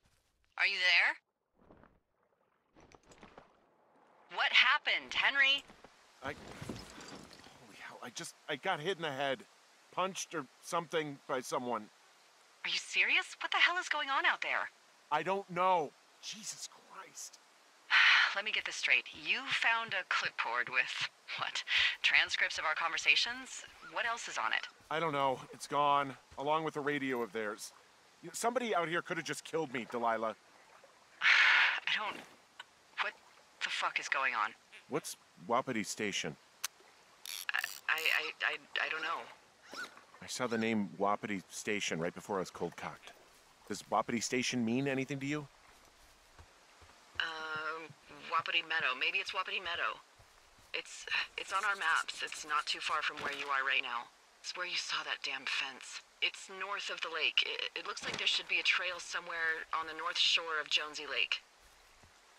Are you there? What happened, Henry? Holy hell, I got hit in the head. Punched or something by someone. Are you serious? What the hell is going on out there? I don't know. Jesus Christ. Let me get this straight. You found a clipboard with, what, transcripts of our conversations? What else is on it? I don't know. It's gone, along with a radio of theirs. Somebody out here could have just killed me, Delilah. What the fuck is going on? What's Wapiti Station? I don't know. I saw the name Wapiti Station right before I was cold-cocked. Does Wapiti Station mean anything to you? Wapiti Meadow. Maybe it's Wapiti Meadow. It's on our maps. It's not too far from where you are right now. It's where you saw that damn fence. It's north of the lake. It looks like there should be a trail somewhere on the north shore of Jonesy Lake.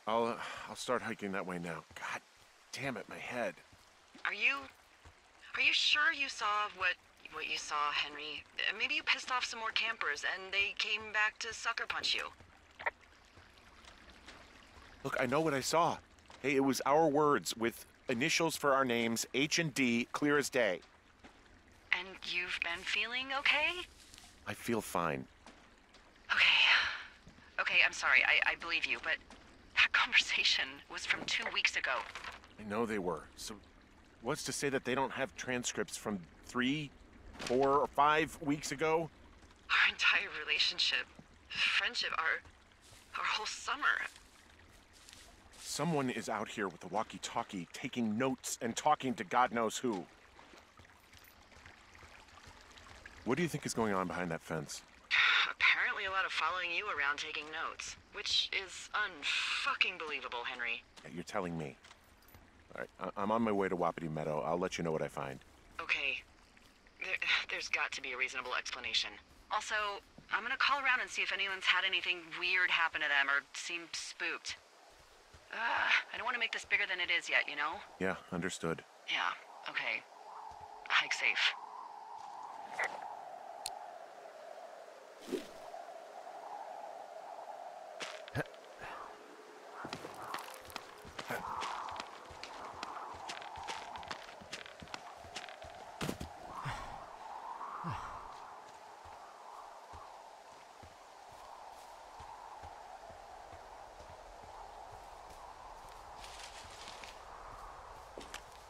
I'll start hiking that way now. God damn it, my head. Are you sure you saw what you saw, Henry? Maybe you pissed off some more campers and they came back to sucker punch you. Look, I know what I saw. Hey, it was our words with initials for our names, H and D, clear as day. And you've been feeling okay? I feel fine. Okay, I'm sorry, I believe you, but that conversation was from 2 weeks ago. I know they were. So what's to say that they don't have transcripts from 3, 4, or 5 weeks ago? Our entire relationship, friendship, our whole summer. Someone is out here with a walkie-talkie, taking notes and talking to God knows who. What do you think is going on behind that fence? Apparently a lot of following you around taking notes, which is unfucking believable, Henry. Yeah, you're telling me. All right, I'm on my way to Wapiti Meadow. I'll let you know what I find. Okay. There's got to be a reasonable explanation. Also, I'm gonna call around and see if anyone's had anything weird happen to them or seemed spooked. I don't want to make this bigger than it is yet, you know? Yeah, understood. Yeah, okay. Hike safe.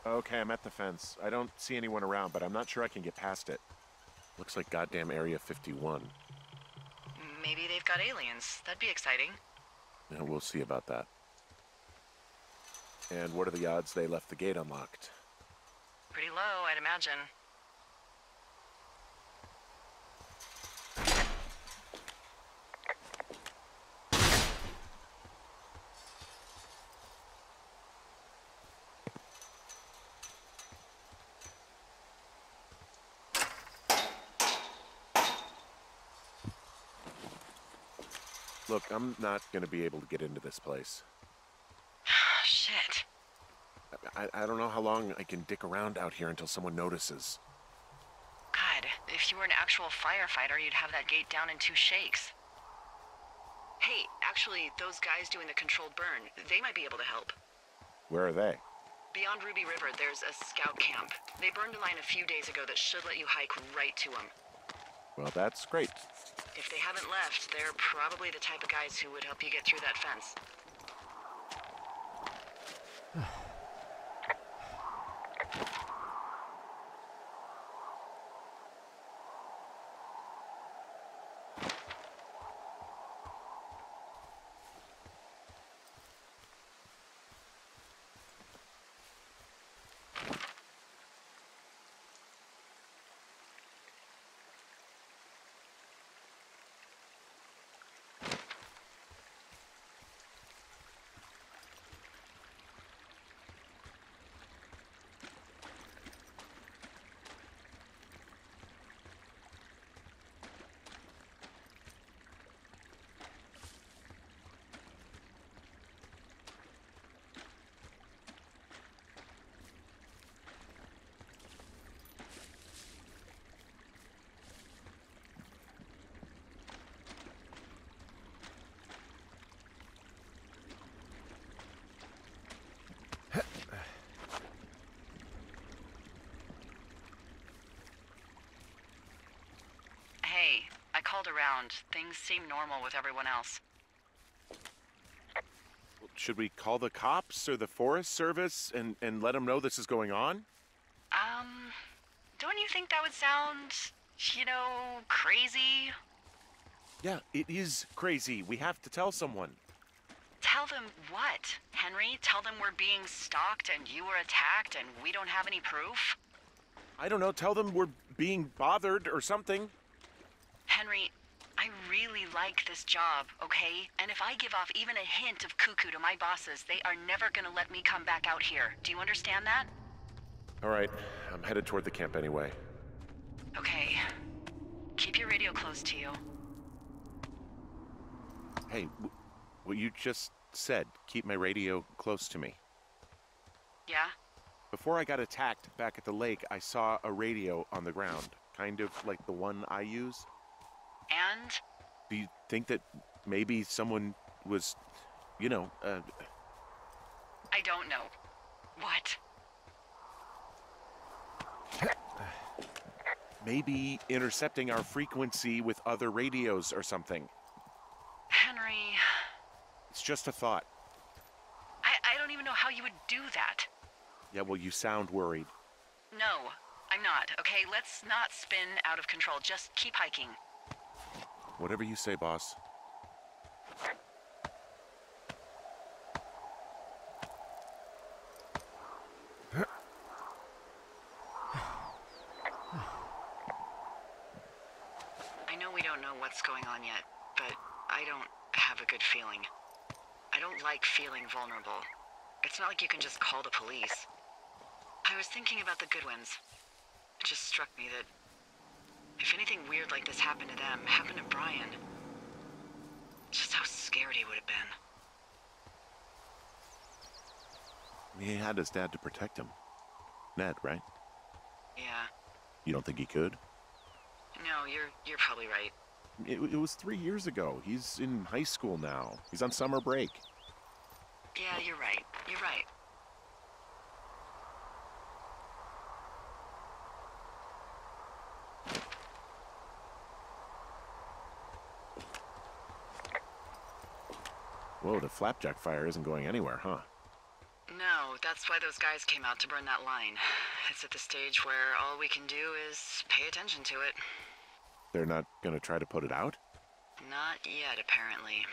Okay, I'm at the fence. I don't see anyone around, but I'm not sure I can get past it. Looks like goddamn Area 51. Maybe they've got aliens. That'd be exciting. Yeah, we'll see about that. And what are the odds they left the gate unlocked? Pretty low, I'd imagine. Look, I'm not gonna be able to get into this place. Shit. I don't know how long I can dick around out here until someone notices. God, if you were an actual firefighter, you'd have that gate down in 2 shakes. Hey, actually, those guys doing the controlled burn, they might be able to help. Where are they? Beyond Ruby River, there's a scout camp. They burned a line a few days ago that should let you hike right to them. Well, that's great. If they haven't left, they're probably the type of guys who would help you get through that fence. called around. Things seem normal with everyone else. Should we call the cops or the Forest Service and let them know this is going on? Don't you think that would sound, crazy? Yeah, it is crazy. We have to tell someone. Tell them what, Henry? Tell them we're being stalked and you were attacked and we don't have any proof? I don't know, tell them we're being bothered or something. Henry, I really like this job, okay? And if I give off even a hint of cuckoo to my bosses, they are never gonna let me come back out here. Do you understand that? All right, I'm headed toward the camp anyway. Okay. Keep your radio close to you. Hey, what you just said, keep my radio close to me. Yeah? Before I got attacked back at the lake, I saw a radio on the ground, kind of like the one I use. And? Do you think that maybe someone was, I don't know. What? maybe intercepting our frequency with other radios or something? Henry... It's just a thought. I don't even know how you would do that. Yeah, well, you sound worried. No, I'm not, okay? Let's not spin out of control. Just keep hiking. Whatever you say, boss. I know we don't know what's going on yet, but I don't have a good feeling. I don't like feeling vulnerable. It's not like you can just call the police. I was thinking about the Goodwins. It just struck me that if anything weird like this happened to them, happened to Brian, just how scared he would have been. He had his dad to protect him. Ned, right? Yeah. You don't think he could? No, you're probably right. It was 3 years ago. He's in high school now. He's on summer break. Yeah, you're right. You're right. Whoa, the flapjack fire isn't going anywhere, huh? No, that's why those guys came out to burn that line. It's at the stage where all we can do is pay attention to it. They're not gonna try to put it out? Not yet, apparently.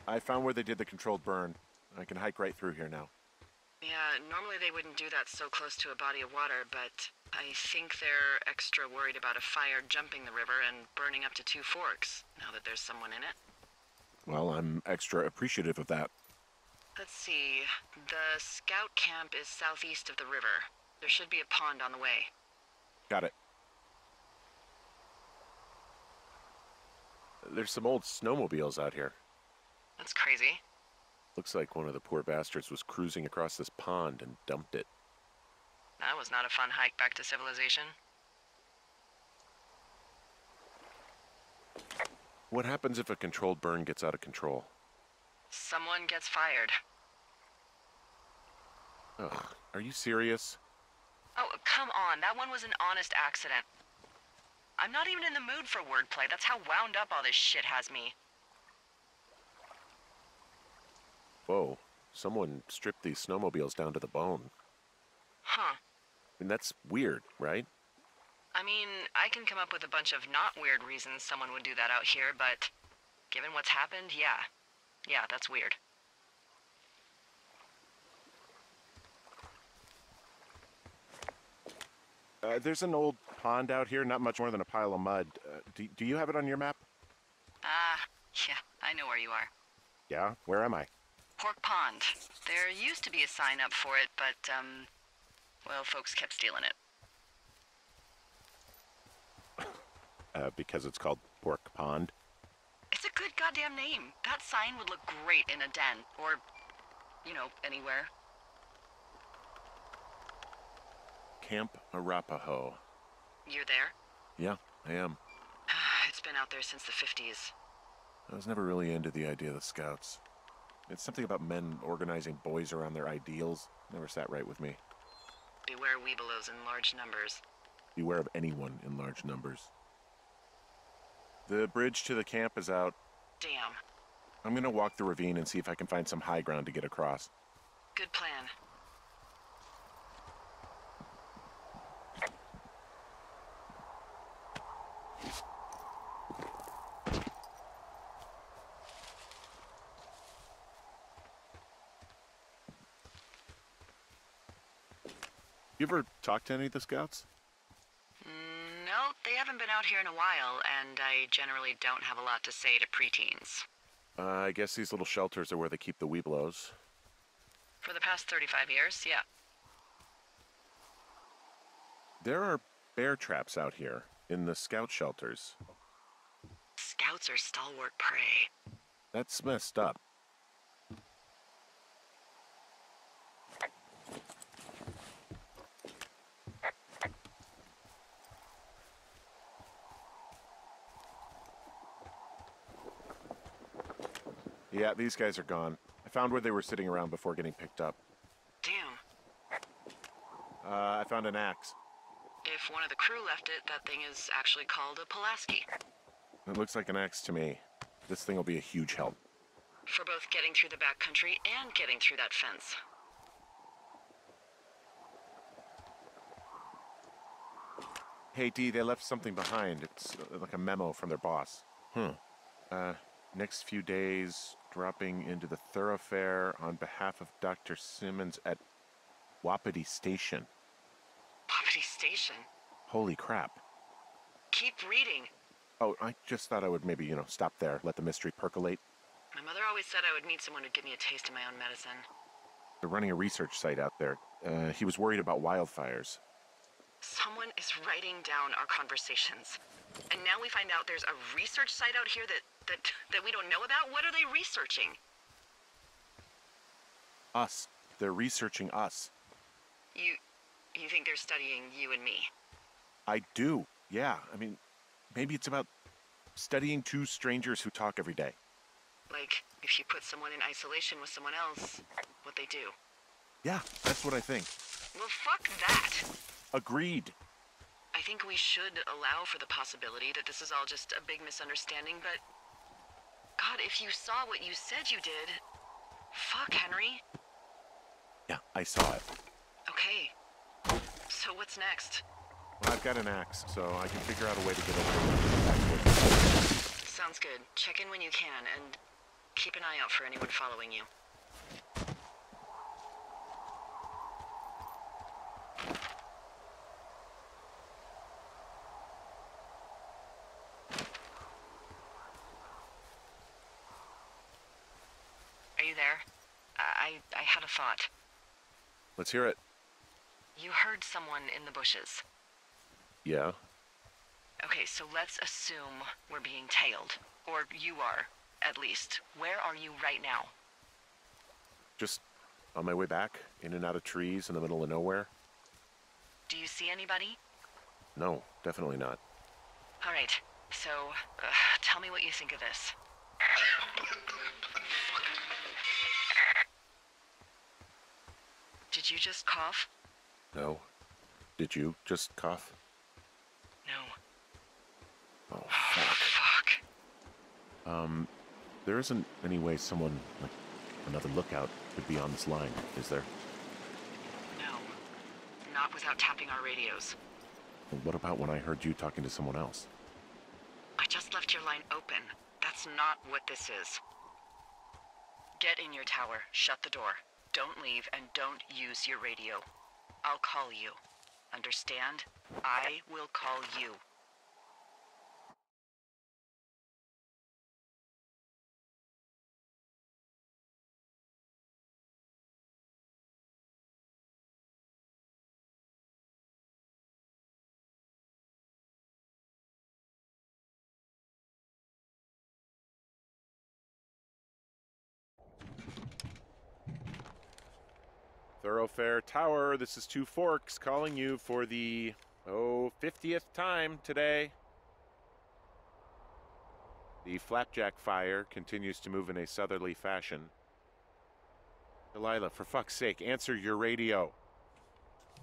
I found where they did the controlled burn. I can hike right through here now. Yeah, normally they wouldn't do that so close to a body of water, but I think they're extra worried about a fire jumping the river and burning up to 2 forks, now that there's someone in it. Well, I'm extra appreciative of that. Let's see. The scout camp is southeast of the river. There should be a pond on the way. Got it. There's some old snowmobiles out here. That's crazy. Looks like one of the poor bastards was cruising across this pond and dumped it. That was not a fun hike back to civilization. What happens if a controlled burn gets out of control? Someone gets fired. Ugh, are you serious? Oh, come on. That one was an honest accident. I'm not even in the mood for wordplay. That's how wound up all this shit has me. Whoa, someone stripped these snowmobiles down to the bone. Huh. I mean, that's weird, right? I mean, I can come up with a bunch of not weird reasons someone would do that out here, but given what's happened, yeah. Yeah, that's weird. There's an old pond out here, not much more than a pile of mud. Do you have it on your map? Yeah, I know where you are. Yeah? Where am I? Pork Pond. There used to be a sign up for it, but, well, folks kept stealing it. Because it's called Pork Pond? It's a good goddamn name. That sign would look great in a den, or, anywhere. Camp Arapaho. You're there? Yeah, I am. It's been out there since the 50s. I was never really into the idea of the Scouts. It's something about men organizing boys around their ideals. Never sat right with me. Beware weebelows in large numbers. Beware of anyone in large numbers. The bridge to the camp is out. Damn. I'm gonna walk the ravine and see if I can find some high ground to get across. Good plan. You ever talk to any of the Scouts? No, they haven't been out here in a while, and I generally don't have a lot to say to preteens. I guess these little shelters are where they keep the weeblos. For the past 35 years, yeah. There are bear traps out here, in the Scout shelters. Scouts are stalwart prey. That's messed up. Yeah, these guys are gone. I found where they were sitting around before getting picked up. Damn. I found an axe. If one of the crew left it, that thing is actually called a Pulaski. It looks like an axe to me. This thing will be a huge help. For both getting through the backcountry and getting through that fence. Hey, Dee, they left something behind. It's like a memo from their boss. Next few days, dropping into the thoroughfare on behalf of Dr. Simmons at Wapiti Station. Wapiti Station? Holy crap. Keep reading. Oh, I just thought I would maybe, stop there, let the mystery percolate. My mother always said I would meet someone who'd give me a taste of my own medicine. They're running a research site out there. He was worried about wildfires. Someone is writing down our conversations. And now we find out there's a research site out here that we don't know about? What are they researching? Us. They're researching us. You think they're studying you and me? I do, yeah. I mean, maybe it's about studying two strangers who talk every day. Like, if you put someone in isolation with someone else, what they do. Yeah, that's what I think. Well, fuck that. Agreed. I think we should allow for the possibility that this is all just a big misunderstanding, but... God, if you saw what you said you did... Fuck, Henry. Yeah, I saw it. Okay. So what's next? Well, I've got an axe, so I can figure out a way to get over. Sounds good. Check in when you can, and keep an eye out for anyone following you. Are you there? I had a thought. Let's hear it. You heard someone in the bushes. Yeah? Okay, so let's assume we're being tailed. Or you are, at least. Where are you right now? Just on my way back, in and out of trees in the middle of nowhere. Do you see anybody? No, definitely not. All right, so tell me what you think of this. Did you just cough? No. Did you just cough? No. Oh, fuck. Fuck. There isn't any way someone, like another lookout, could be on this line, is there? No. Not without tapping our radios. Well, what about when I heard you talking to someone else? I just left your line open. That's not what this is. Get in your tower, shut the door. Don't leave, and don't use your radio. I'll call you. Understand? I will call you. Thoroughfare Tower, this is Two Forks calling you for the... Oh, 50th time today. The flapjack fire continues to move in a southerly fashion. Delilah, for fuck's sake, answer your radio.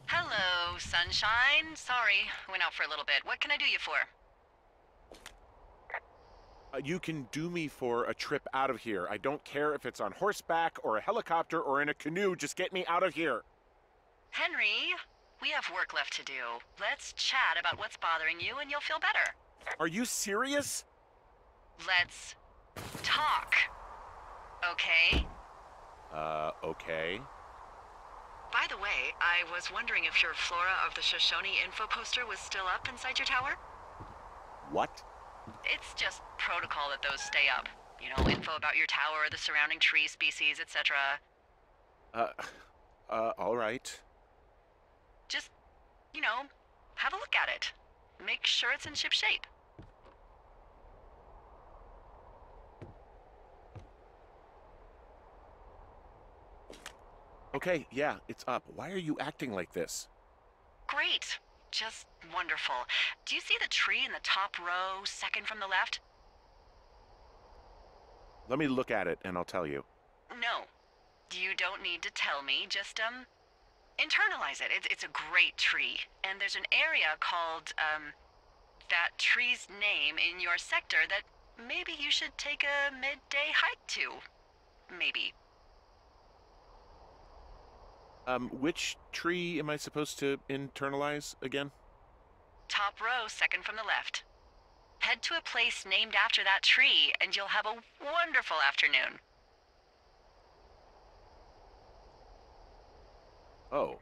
Hello, sunshine. Sorry, went out for a little bit. What can I do you for? You can do me for a trip out of here. I don't care if it's on horseback or a helicopter or in a canoe. Just get me out of here. Henry, we have work left to do. Let's chat about what's bothering you and you'll feel better. Are you serious? Let's talk. Okay? Okay. By the way, I was wondering if your Flora of the Shoshone info poster was still up inside your tower? What? It's just protocol that those stay up. You know, info about your tower, the surrounding tree species, etc. All right. Just, you know, have a look at it. Make sure it's in ship shape. Okay, yeah, it's up. Why are you acting like this? Great. Just wonderful. Do you see the tree in the top row, second from the left? Let me look at it and I'll tell you. No. You don't need to tell me. Just, internalize it. It's a great tree. And there's an area called, that tree's name in your sector that maybe you should take a midday hike to. Maybe. Which tree am I supposed to internalize again? Top row, second from the left. Head to a place named after that tree, and you'll have a wonderful afternoon. Oh,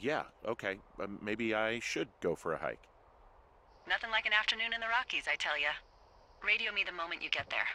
yeah, okay. Maybe I should go for a hike. Nothing like an afternoon in the Rockies, I tell ya. Radio me the moment you get there.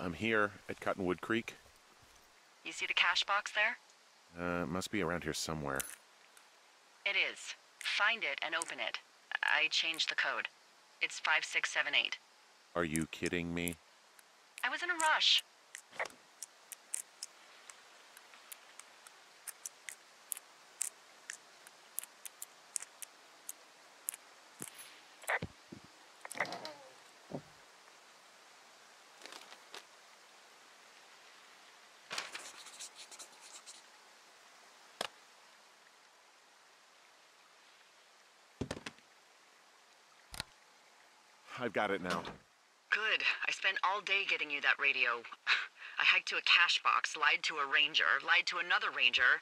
I'm here at Cottonwood Creek. You see the cash box there? It must be around here somewhere. It is. Find it and open it. I changed the code. It's 5678. Are you kidding me? I was in a rush. I've got it now. Good. I spent all day getting you that radio. I hiked to a cash box, lied to a ranger, lied to another ranger,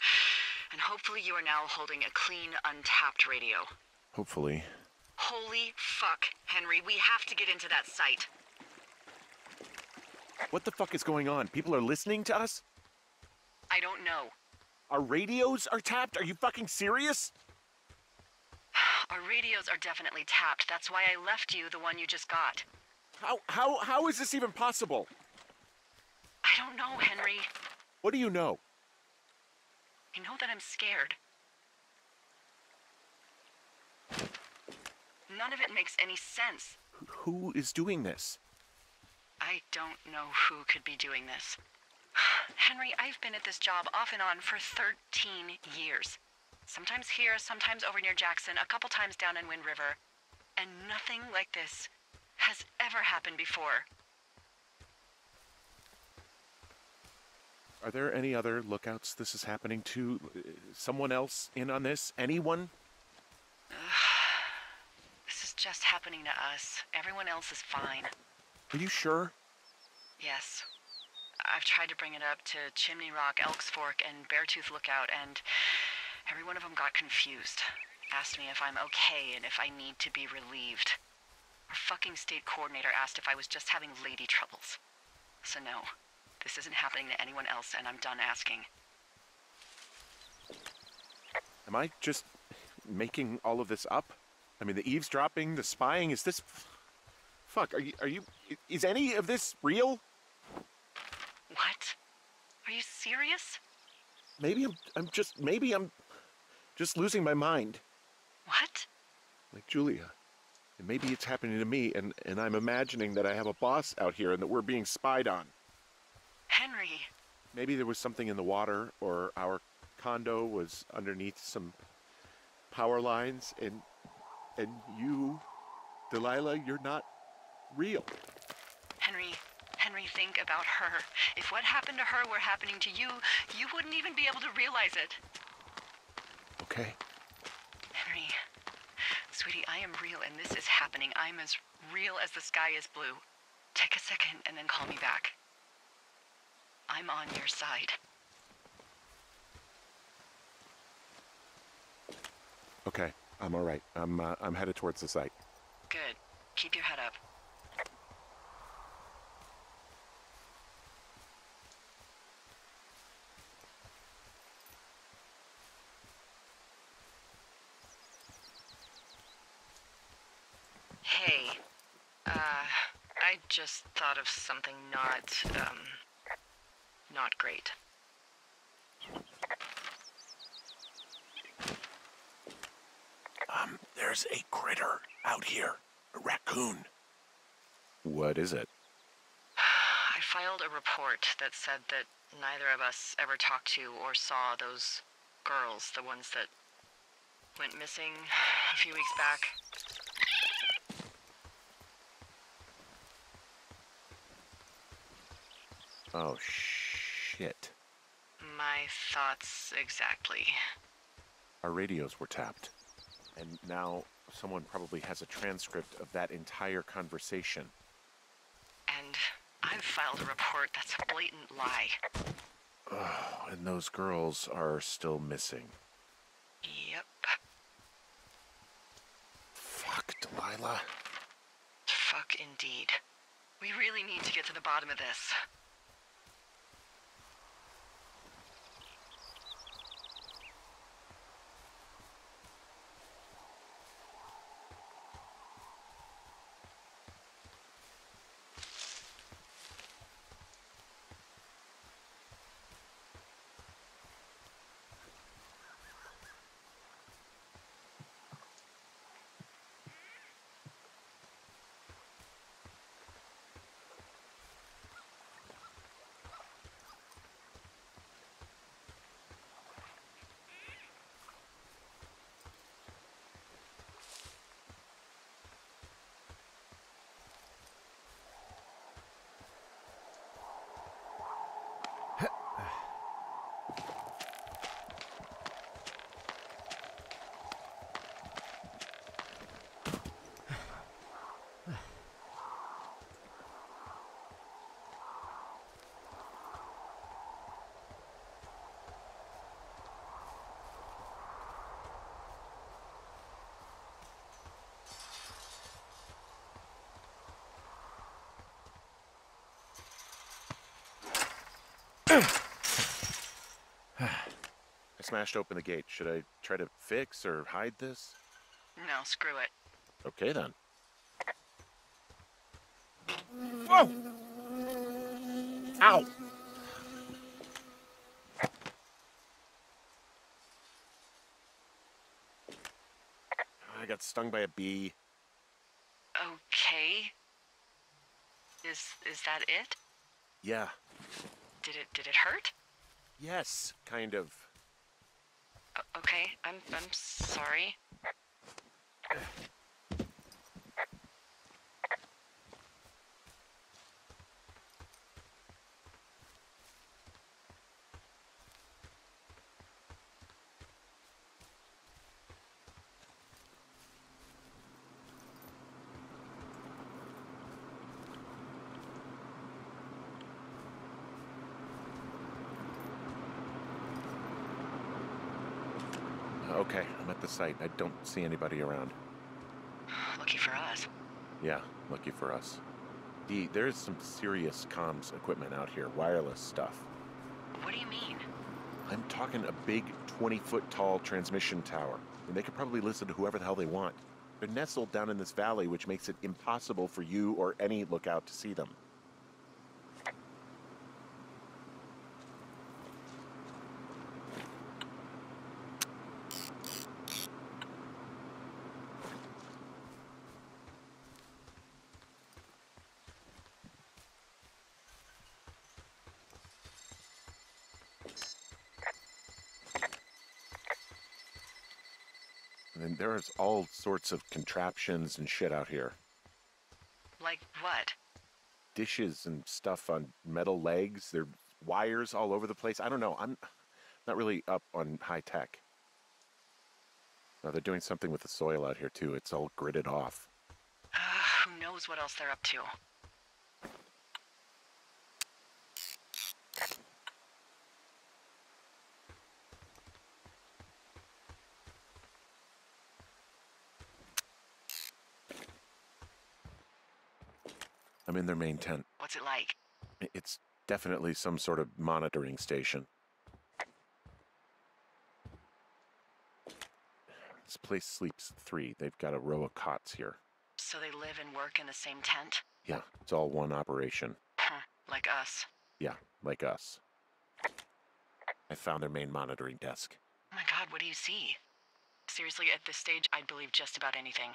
and hopefully you are now holding a clean, untapped radio. Hopefully. Holy fuck, Henry, we have to get into that site. What the fuck is going on? People are listening to us? I don't know. Our radios are tapped? Are you fucking serious? Our radios are definitely tapped. That's why I left you the one you just got. How is this even possible? I don't know, Henry. What do you know? I know that I'm scared. None of it makes any sense. Who is doing this? I don't know who could be doing this. Henry, I've been at this job off and on for 13 years. Sometimes here, sometimes over near Jackson, a couple times down in Wind River. And nothing like this has ever happened before. Are there any other lookouts this is happening to? Someone else in on this? Anyone? This is just happening to us. Everyone else is fine. Are you sure? Yes. I've tried to bring it up to Chimney Rock, Elks Fork, and Beartooth Lookout, and every one of them got confused. Asked me if I'm okay and if I need to be relieved. Our fucking state coordinator asked if I was just having lady troubles. So no, this isn't happening to anyone else, and I'm done asking. Am I just making all of this up? I mean, the eavesdropping, the spying, is this... Fuck, is any of this real? What? Are you serious? Maybe I'm just losing my mind. What? Like Julia. And maybe it's happening to me, and I'm imagining that I have a boss out here and that we're being spied on. Henry. Maybe there was something in the water, or our condo was underneath some power lines, and you, Delilah, you're not real. Henry, think about her. If what happened to her were happening to you, you wouldn't even be able to realize it. Okay. Henry, sweetie, I am real and this is happening. I'm as real as the sky is blue. Take a second and then call me back. I'm on your side. Okay, I'm all right. I'm headed towards the site. Good. Keep your head up. Hey, I just thought of something not great. There's a critter out here. A raccoon. What is it? I filed a report that said that neither of us ever talked to or saw those girls, the ones that went missing a few weeks back. Oh, shit. My thoughts exactly. Our radios were tapped. And now someone probably has a transcript of that entire conversation. And I've filed a report that's a blatant lie. Oh, and those girls are still missing. Yep. Fuck, Delilah. Fuck indeed. We really need to get to the bottom of this. I smashed open the gate. Should I try to fix or hide this? No, screw it. Okay, then. Whoa! Ow! I got stung by a bee. Okay. Is that it? Yeah. Did it hurt? Yes, kind of. Okay, I'm sorry. Okay, I'm at the site. I don't see anybody around. Lucky for us. Yeah, lucky for us. Dee, there's some serious comms equipment out here, wireless stuff. What do you mean? I'm talking a big 20-foot tall transmission tower. And they could probably listen to whoever the hell they want. They're nestled down in this valley, which makes it impossible for you or any lookout to see them. And there's all sorts of contraptions and shit out here. Like what? Dishes and stuff on metal legs. There are wires all over the place. I don't know. I'm not really up on high tech. Now, they're doing something with the soil out here, too. It's all gridded off. Who knows what else they're up to? I'm in their main tent. What's it like? It's definitely some sort of monitoring station. This place sleeps 3. They've got a row of cots here. So they live and work in the same tent? Yeah, it's all one operation. Like us. Yeah, like us. I found their main monitoring desk. Oh my god, what do you see? Seriously, at this stage, I'd believe just about anything.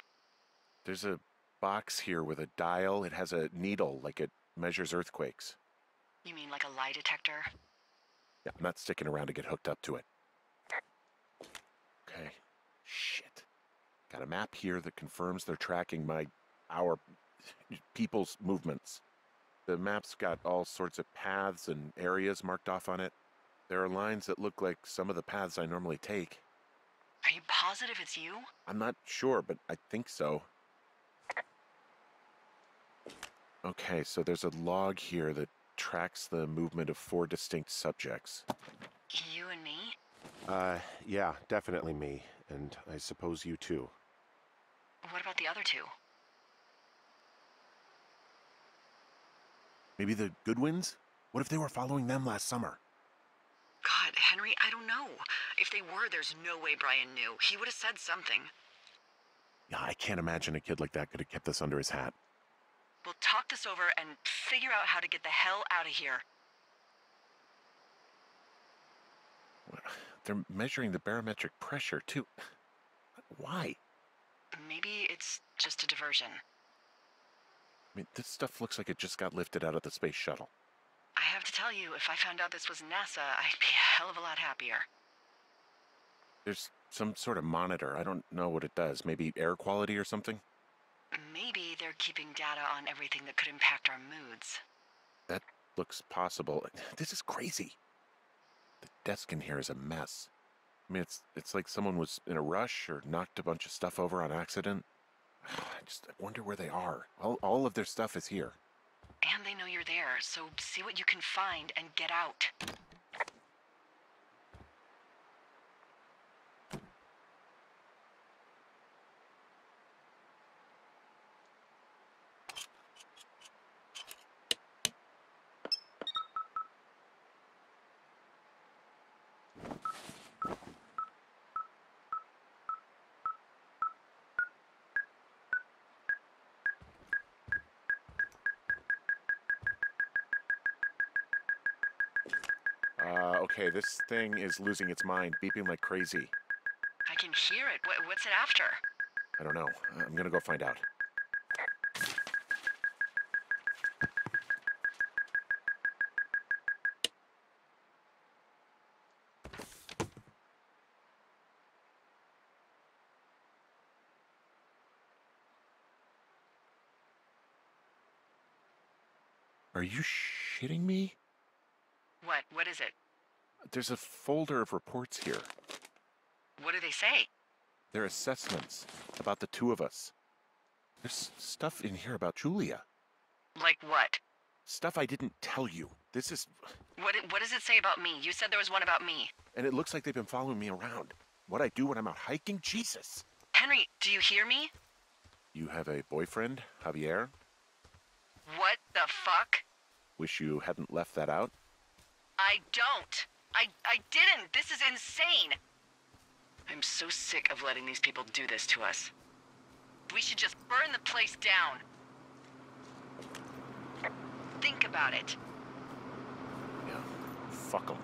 There's a box here with a dial. It has a needle, like it measures earthquakes. You mean like a lie detector? Yeah, I'm not sticking around to get hooked up to it. Okay. Shit. Got a map here that confirms they're tracking our people's movements. The map's got all sorts of paths and areas marked off on it. There are lines that look like some of the paths I normally take. Are you positive it's you? I'm not sure, but I think so. Okay, so there's a log here that tracks the movement of 4 distinct subjects. You and me? Yeah, definitely me. And I suppose you too. What about the other 2? Maybe the Goodwins? What if they were following them last summer? God, Henry, I don't know. If they were, there's no way Brian knew. He would have said something. Yeah, I can't imagine a kid like that could have kept this under his hat. We'll talk this over and figure out how to get the hell out of here. They're measuring the barometric pressure, too. Why? Maybe it's just a diversion. I mean, this stuff looks like it just got lifted out of the space shuttle. I have to tell you, if I found out this was NASA, I'd be a hell of a lot happier. There's some sort of monitor. I don't know what it does. Maybe air quality or something? Maybe they're keeping data on everything that could impact our moods. That looks possible. This is crazy. The desk in here is a mess. I mean, it's like someone was in a rush or knocked a bunch of stuff over on accident. I wonder where they are. All of their stuff is here. And they know you're there, so see what you can find and get out. Okay, this thing is losing its mind, beeping like crazy. I can hear it. What's it after? I don't know. I'm gonna go find out. Are you shitting me? What? What is it? There's a folder of reports here. What do they say? They're assessments about the two of us. There's stuff in here about Julia. Like what? Stuff I didn't tell you. This is... What does it say about me? You said there was one about me. And it looks like they've been following me around. What I do when I'm out hiking? Jesus. Henry, do you hear me? You have a boyfriend, Javier? What the fuck? Wish you hadn't left that out. I don't. I didn't. This is insane. I'm so sick of letting these people do this to us. We should just burn the place down. Think about it. Yeah, fuck them.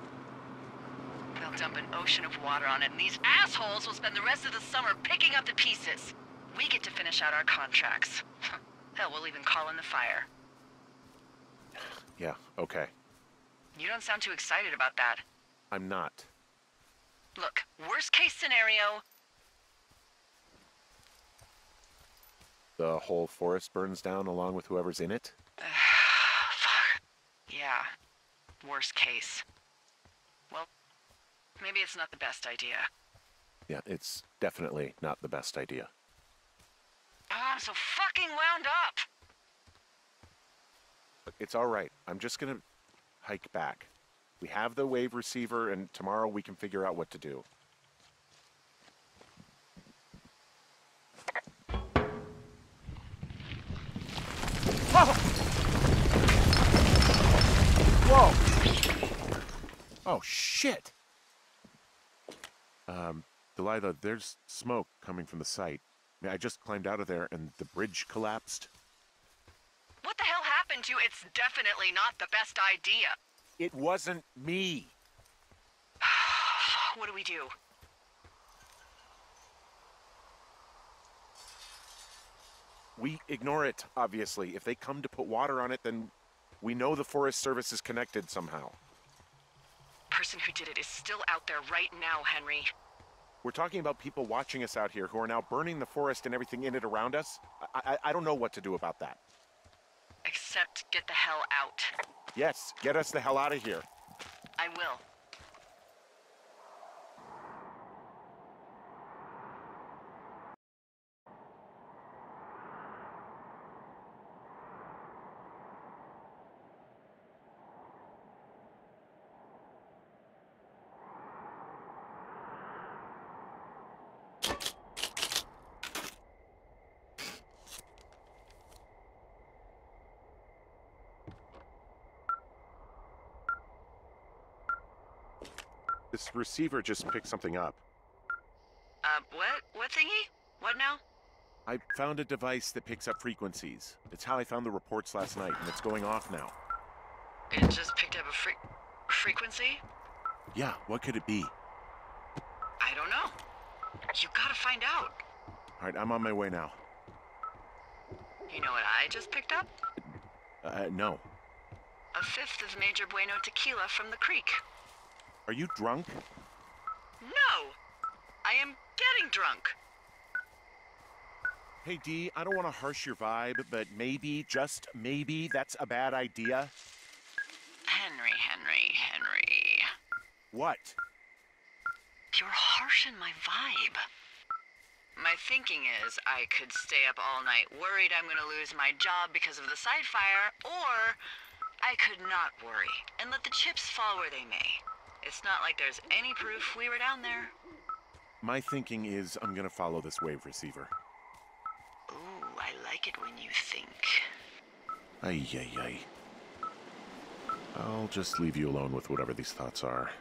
They'll dump an ocean of water on it, and these assholes will spend the rest of the summer picking up the pieces. We get to finish out our contracts. Hell, we'll even call in the fire. Yeah, okay. You don't sound too excited about that. I'm not. Look, worst case scenario... The whole forest burns down along with whoever's in it? Fuck. Yeah. Worst case. Well, maybe it's not the best idea. Yeah, it's definitely not the best idea. Oh, I'm so fucking wound up! But it's all right. I'm just gonna hike back. We have the wave receiver, and tomorrow we can figure out what to do. Oh! Whoa! Oh, shit! Delilah, there's smoke coming from the site. I mean, I just climbed out of there, and the bridge collapsed. What the hell happened to it's definitely not the best idea? It wasn't me. What do we do? We ignore it, obviously. If they come to put water on it, then we know the Forest Service is connected somehow. Person who did it is still out there right now, Henry. We're talking about people watching us out here who are now burning the forest and everything in it around us. I don't know what to do about that. Except get the hell out. Yes, get us the hell out of here. I will. This receiver just picked something up. What? What thingy? What now? I found a device that picks up frequencies. It's how I found the reports last night, and it's going off now. It just picked up a frequency? Yeah, what could it be? I don't know. You gotta find out. All right, I'm on my way now. You know what I just picked up? No. A fifth of Major Bueno tequila from the creek. Are you drunk? No! I am getting drunk. Hey, Dee, I don't want to harsh your vibe, but maybe, just maybe, that's a bad idea. Henry. What? You're harshing my vibe. My thinking is I could stay up all night worried I'm gonna lose my job because of the side fire, or I could not worry and let the chips fall where they may. It's not like there's any proof we were down there. My thinking is I'm gonna follow this wave receiver. Ooh, I like it when you think. Ay. I'll just leave you alone with whatever these thoughts are.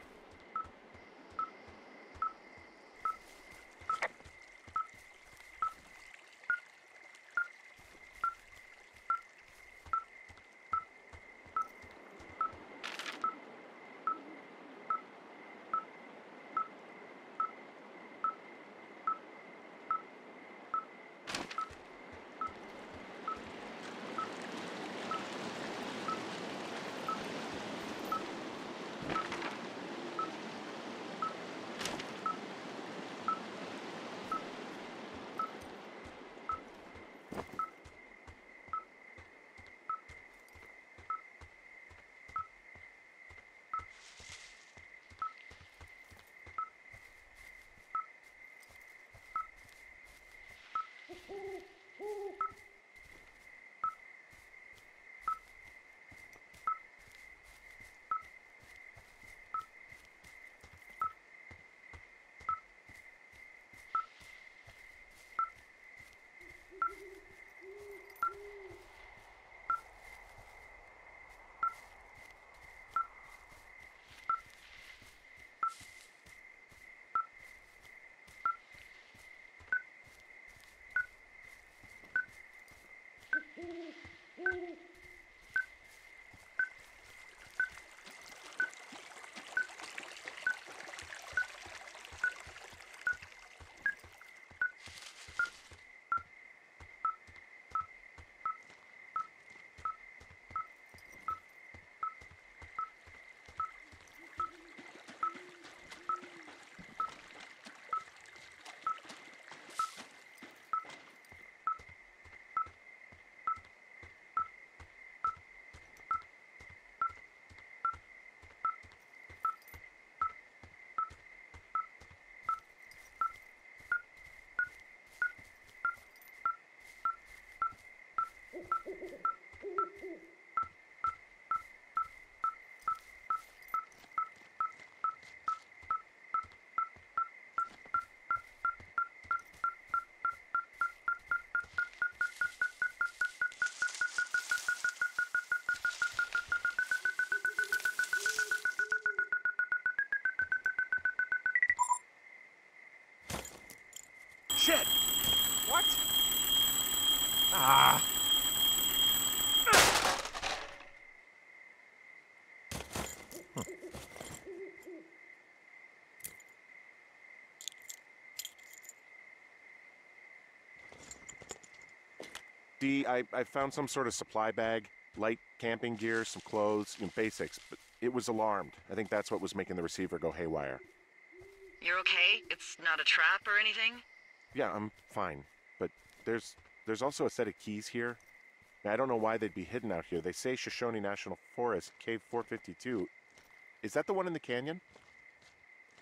Shit! What? Ah! Dee, I found some sort of supply bag, light camping gear, some clothes, basics, but it was alarmed. I think that's what was making the receiver go haywire. You're okay? It's not a trap or anything? Yeah, I'm fine, but there's also a set of keys here. Now, I don't know why they'd be hidden out here. They say Shoshone National Forest, Cave 452. Is that the one in the canyon?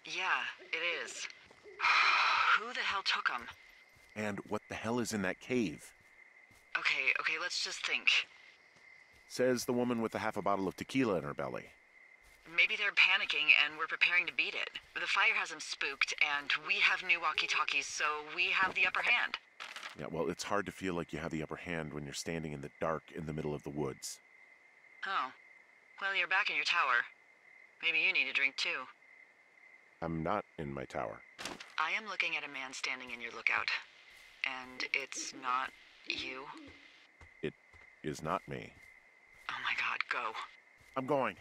Yeah, it is. Who the hell took them? And what the hell is in that cave? Okay, let's just think. Says the woman with a half a bottle of tequila in her belly. Maybe they're panicking and we're preparing to beat it. The fire has them spooked, and we have new walkie-talkies, so we have the upper hand. Yeah, well, it's hard to feel like you have the upper hand when you're standing in the dark in the middle of the woods. Oh. Well, you're back in your tower. Maybe you need a drink, too. I'm not in my tower. I am looking at a man standing in your lookout. And it's not you? It is not me. Oh my god, go. I'm going.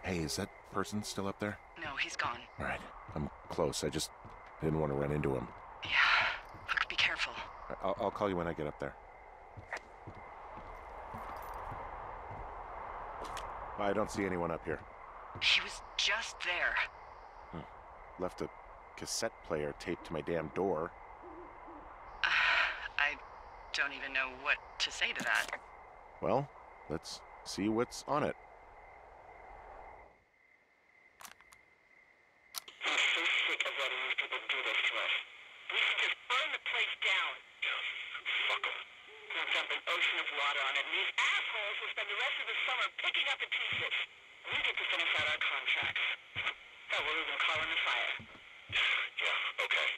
Hey, is that person still up there? No, he's gone. All right, I'm close. I just didn't want to run into him. Yeah. Look, be careful. I'll call you when I get up there. I don't see anyone up here. He was just there. Left a cassette player taped to my damn door. I don't even know what to say to that. Well, let's see what's on it. I'm so sick of letting these people do this to us. We should just burn the place down. Fuck them. We'll dump an ocean of water on it, and these assholes will spend the rest of the summer picking up the pieces. We get to finish out our contracts. Hell, we'll even call in the fire. Yeah, okay.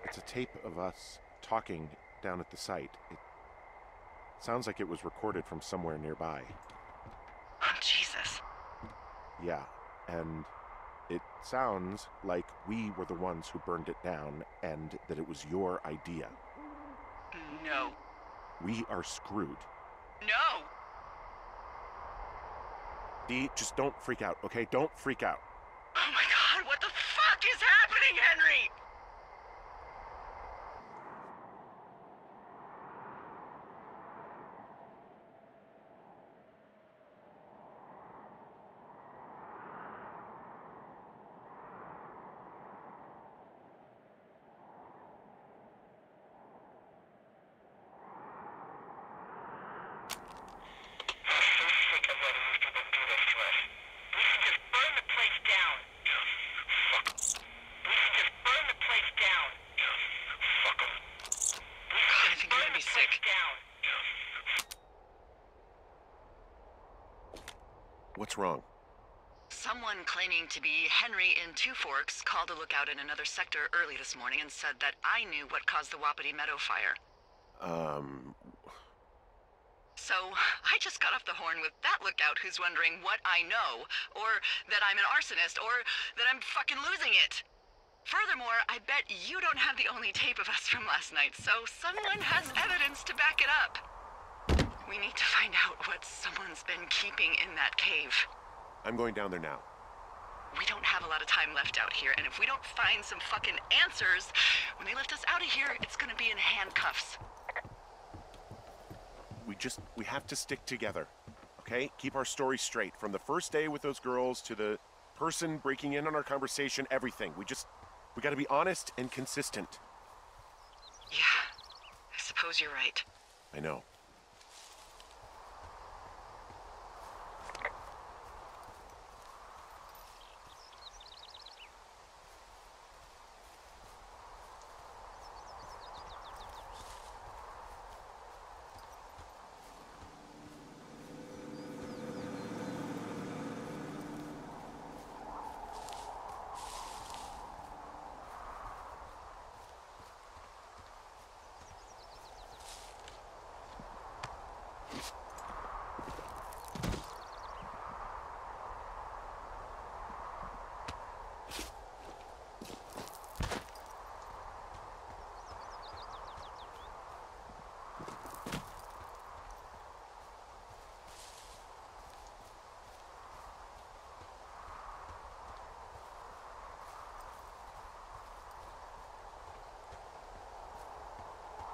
It's a tape of us talking down at the site. It sounds like it was recorded from somewhere nearby. Oh, Jesus. Yeah, and it sounds like we were the ones who burned it down and that it was your idea. No. We are screwed. No! Dee, just don't freak out, okay? Don't freak out. Oh my god, what the fuck is happening, Henry? Pick down. What's wrong? Someone claiming to be Henry in Two Forks called a lookout in another sector early this morning and said that I knew what caused the Wapiti Meadow fire. So, I just got off the horn with that lookout who's wondering what I know, or that I'm an arsonist, or that I'm fucking losing it. Furthermore, I bet you don't have the only tape of us from last night, so someone has evidence to back it up. We need to find out what someone's been keeping in that cave. I'm going down there now. We don't have a lot of time left out here, and if we don't find some fucking answers, when they lift us out of here, it's gonna be in handcuffs. We have to stick together, okay? Keep our story straight. From the first day with those girls to the person breaking in on our conversation, everything. We gotta be honest and consistent. Yeah, I suppose you're right. I know.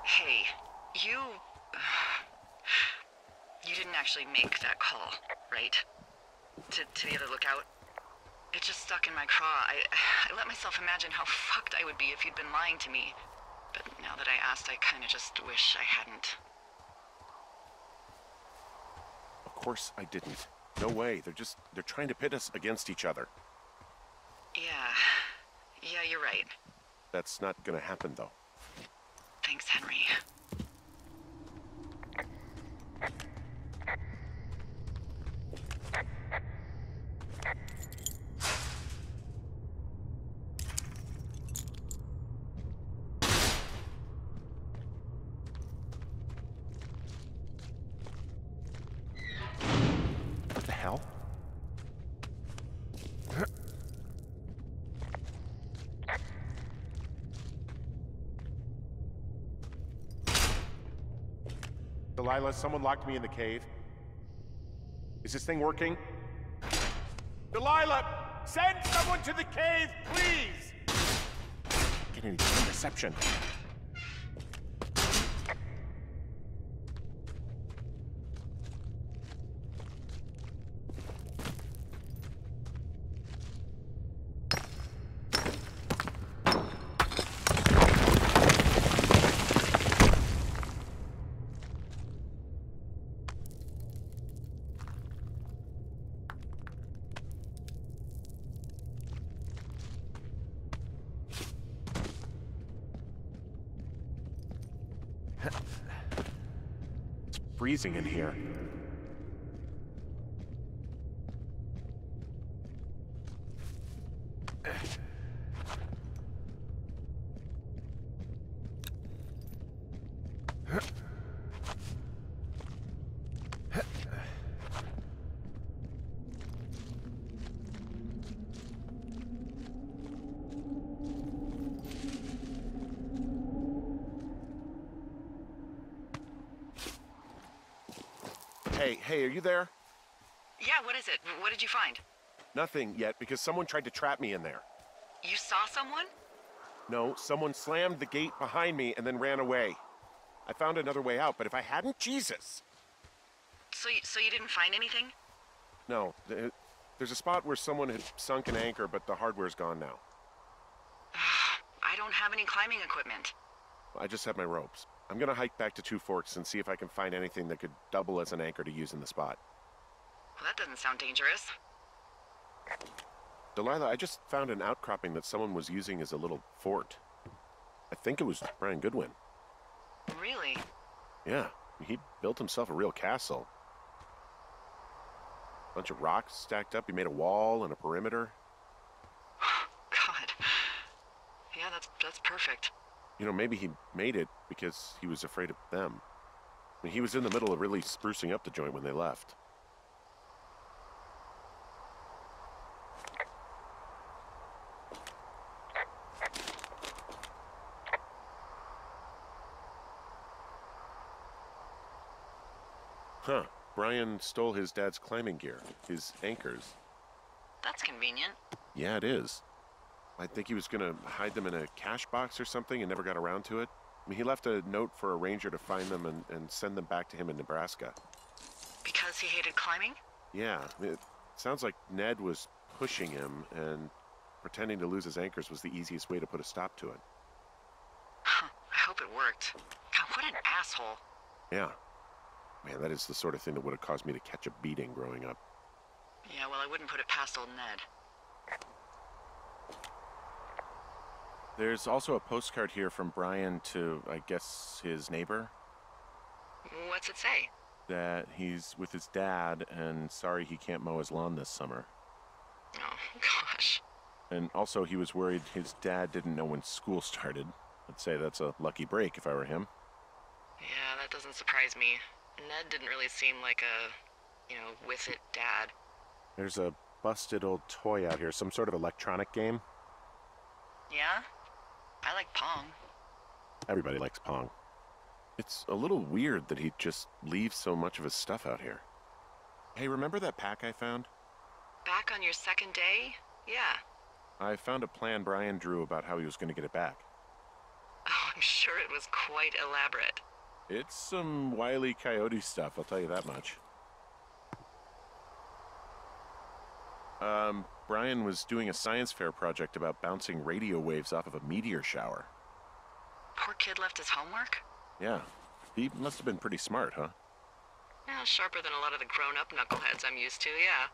Hey, you didn't actually make that call, right? To the other lookout? It just stuck in my craw. I let myself imagine how fucked I would be if you'd been lying to me. But now that I asked, I kinda just wish I hadn't. Of course I didn't. No way. They're trying to pit us against each other. Yeah, you're right. That's not gonna happen, though. Thanks, Henry. What the hell? Delilah, someone locked me in the cave. Is this thing working? Delilah! Send someone to the cave, please! Get any reception. It's freezing in here. Hey, are you there? Yeah, what is it? What did you find? Nothing yet, because someone tried to trap me in there. You saw someone? No, someone slammed the gate behind me and then ran away. I found another way out, but if I hadn't, Jesus! So you didn't find anything? No, there's a spot where someone had sunk an anchor, but the hardware's gone now. I don't have any climbing equipment. I just have my ropes. I'm gonna hike back to Two Forks and see if I can find anything that could double as an anchor to use in the spot. Well, that doesn't sound dangerous. Delilah, I just found an outcropping that someone was using as a little fort. I think it was Brian Goodwin. Really? Yeah, he built himself a real castle. Bunch of rocks stacked up. He made a wall and a perimeter. God. Yeah, that's perfect. You know, maybe he made it because he was afraid of them. I mean, he was in the middle of really sprucing up the joint when they left. Huh. Brian stole his dad's climbing gear, his anchors. That's convenient. Yeah, it is. I think he was gonna hide them in a cash box or something and never got around to it. I mean, he left a note for a ranger to find them and send them back to him in Nebraska. Because he hated climbing? Yeah, it sounds like Ned was pushing him, and pretending to lose his anchors was the easiest way to put a stop to it. Huh, I hope it worked. God, what an asshole. Yeah. Man, that is the sort of thing that would have caused me to catch a beating growing up. Yeah, well, I wouldn't put it past old Ned. There's also a postcard here from Brian to, I guess, his neighbor. What's it say? That he's with his dad and sorry he can't mow his lawn this summer. Oh, gosh. And also he was worried his dad didn't know when school started. I'd say that's a lucky break if I were him. Yeah, that doesn't surprise me. Ned didn't really seem like a, with it dad. There's a busted old toy out here, some sort of electronic game. Yeah? I like Pong. Everybody likes Pong. It's a little weird that he'd just leave so much of his stuff out here. Hey, remember that pack I found? Back on your second day? Yeah. I found a plan Brian drew about how he was going to get it back. Oh, I'm sure it was quite elaborate. It's some Wile E. Coyote stuff, I'll tell you that much. Brian was doing a science fair project about bouncing radio waves off of a meteor shower. Poor kid left his homework? Yeah. He must have been pretty smart, huh? Yeah, sharper than a lot of the grown-up knuckleheads I'm used to, yeah.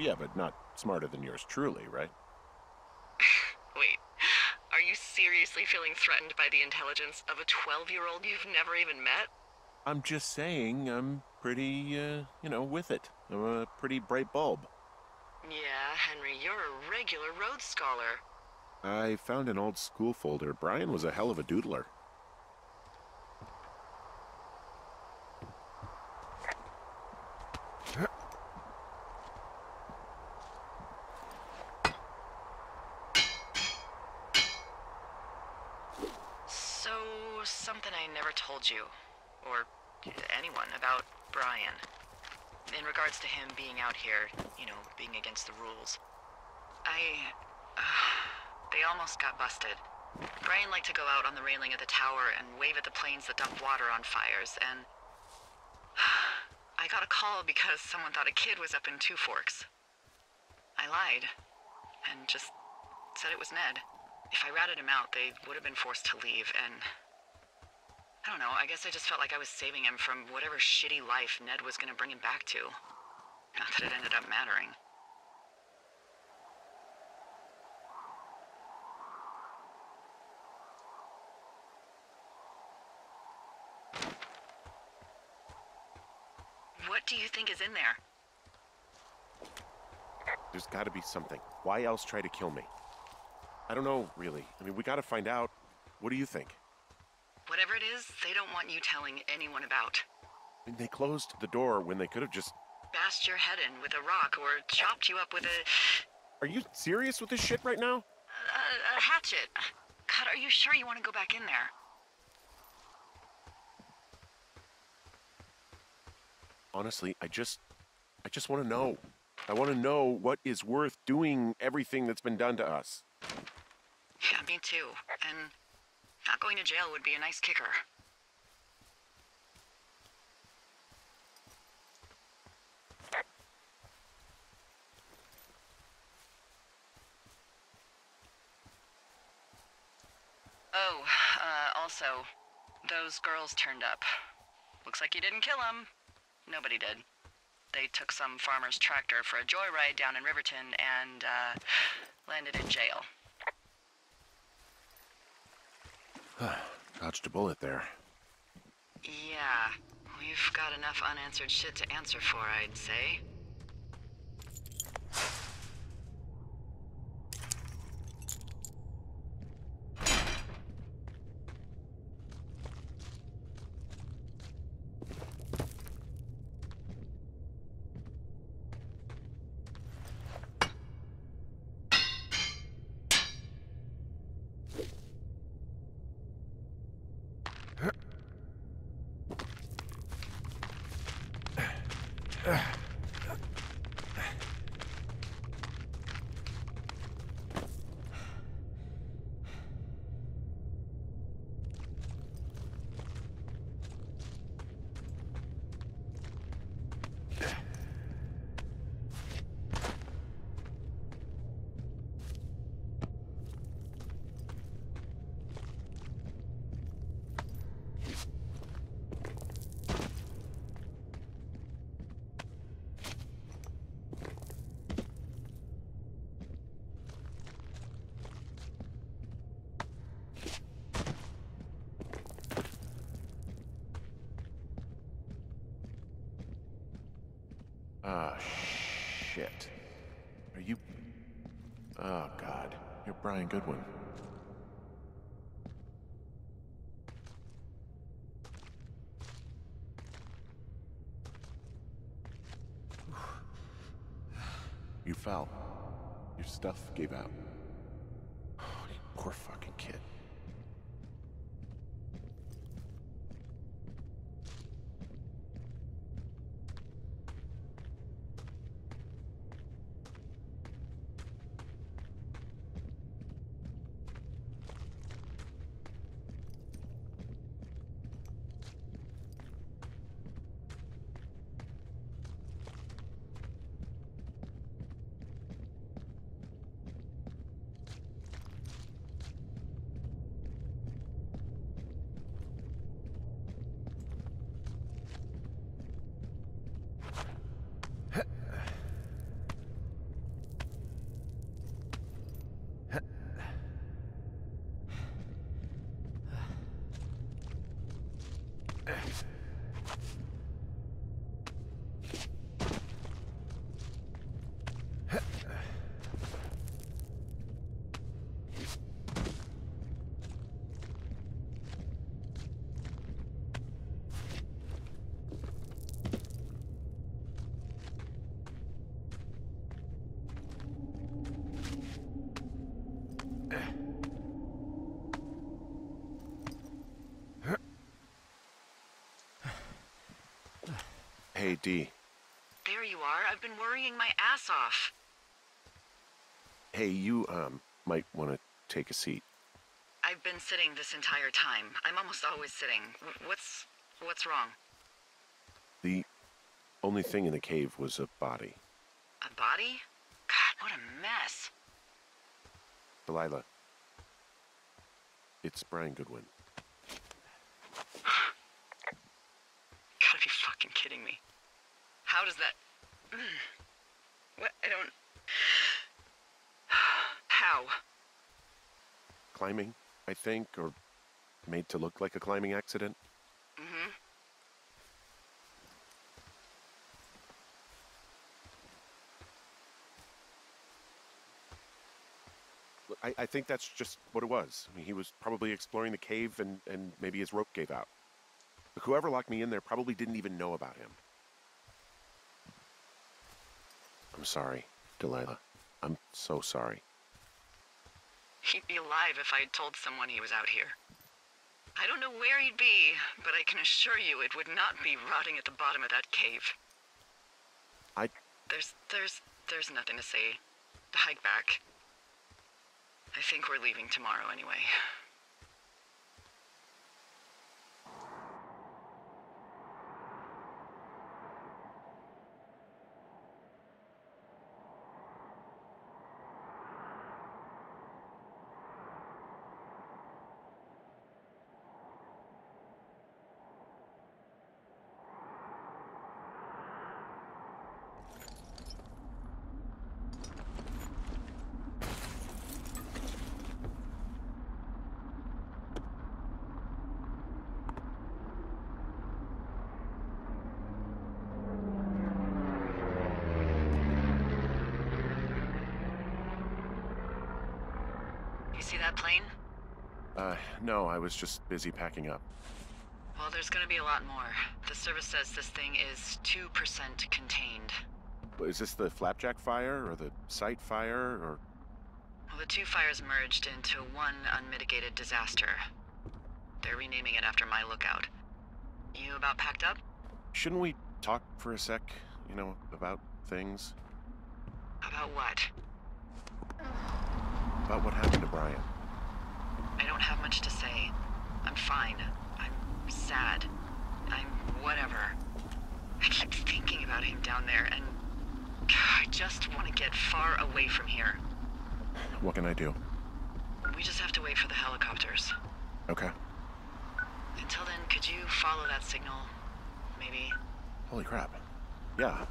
Yeah, but not smarter than yours truly, right? Wait, are you seriously feeling threatened by the intelligence of a 12-year-old you've never even met? I'm just saying I'm pretty, with it. I'm a pretty bright bulb. Yeah, Henry, you're a regular Rhodes Scholar. I found an old school folder. Brian was a hell of a doodler. So, something I never told you, or anyone, about Brian. In regards to him being out here, being against the rules. They almost got busted. Brian liked to go out on the railing of the tower and wave at the planes that dump water on fires, and I got a call because someone thought a kid was up in Two Forks. I lied, and just said it was Ned. If I ratted him out, they would have been forced to leave, and I don't know, I guess I just felt like I was saving him from whatever shitty life Ned was gonna bring him back to. Not that it ended up mattering. What do you think is in there? There's got to be something. Why else try to kill me? I don't know, really. I mean, we got to find out. What do you think? Whatever it is, they don't want you telling anyone about. I mean, they closed the door when they could have just... Bashed your head in with a rock or chopped you up with a... Are you serious with this shit right now? A hatchet. God, are you sure you want to go back in there? Honestly, I just want to know. I want to know what is worth doing everything that's been done to us. Yeah, me too. And not going to jail would be a nice kicker. Oh, also, those girls turned up. Looks like you didn't kill them. Nobody did. They took some farmer's tractor for a joyride down in Riverton and, landed in jail. Dodged a bullet there. Yeah, we've got enough unanswered shit to answer for, I'd say. Ah, shit. Are you... Oh, God. You're Brian Goodwin. You fell. Your stuff gave out. Oh, you poor fucking kid. Hey, D. There you are. I've been worrying my ass off. Hey, you, might want to take a seat. I've been sitting this entire time. I'm almost always sitting. What's wrong? The only thing in the cave was a body. A body? God, what a mess. Delilah. It's Brian Goodwin. Gotta be fucking kidding me. How does that... What? I don't... How? Climbing, I think, or made to look like a climbing accident. Mm-hmm. I think that's just what it was. I mean, he was probably exploring the cave and maybe his rope gave out. But whoever locked me in there probably didn't even know about him. I'm sorry, Delilah. I'm so sorry. He'd be alive if I had told someone he was out here. I don't know where he'd be, but I can assure you it would not be rotting at the bottom of that cave. There's nothing to say. Hike back. I think we're leaving tomorrow anyway. See that plane? No, I was just busy packing up. Well, there's gonna be a lot more. The service says this thing is 2% contained. Is this the flapjack fire, or the site fire, or... Well, the two fires merged into one unmitigated disaster. They're renaming it after my lookout. You about packed up? Shouldn't we talk for a sec, you know, about things? About what? About what happened to Brian. I don't have much to say. I'm fine. I'm sad. I'm whatever. I keep thinking about him down there, and I just want to get far away from here. What can I do? We just have to wait for the helicopters. Okay. Until then, could you follow that signal? Maybe? Holy crap. Yeah,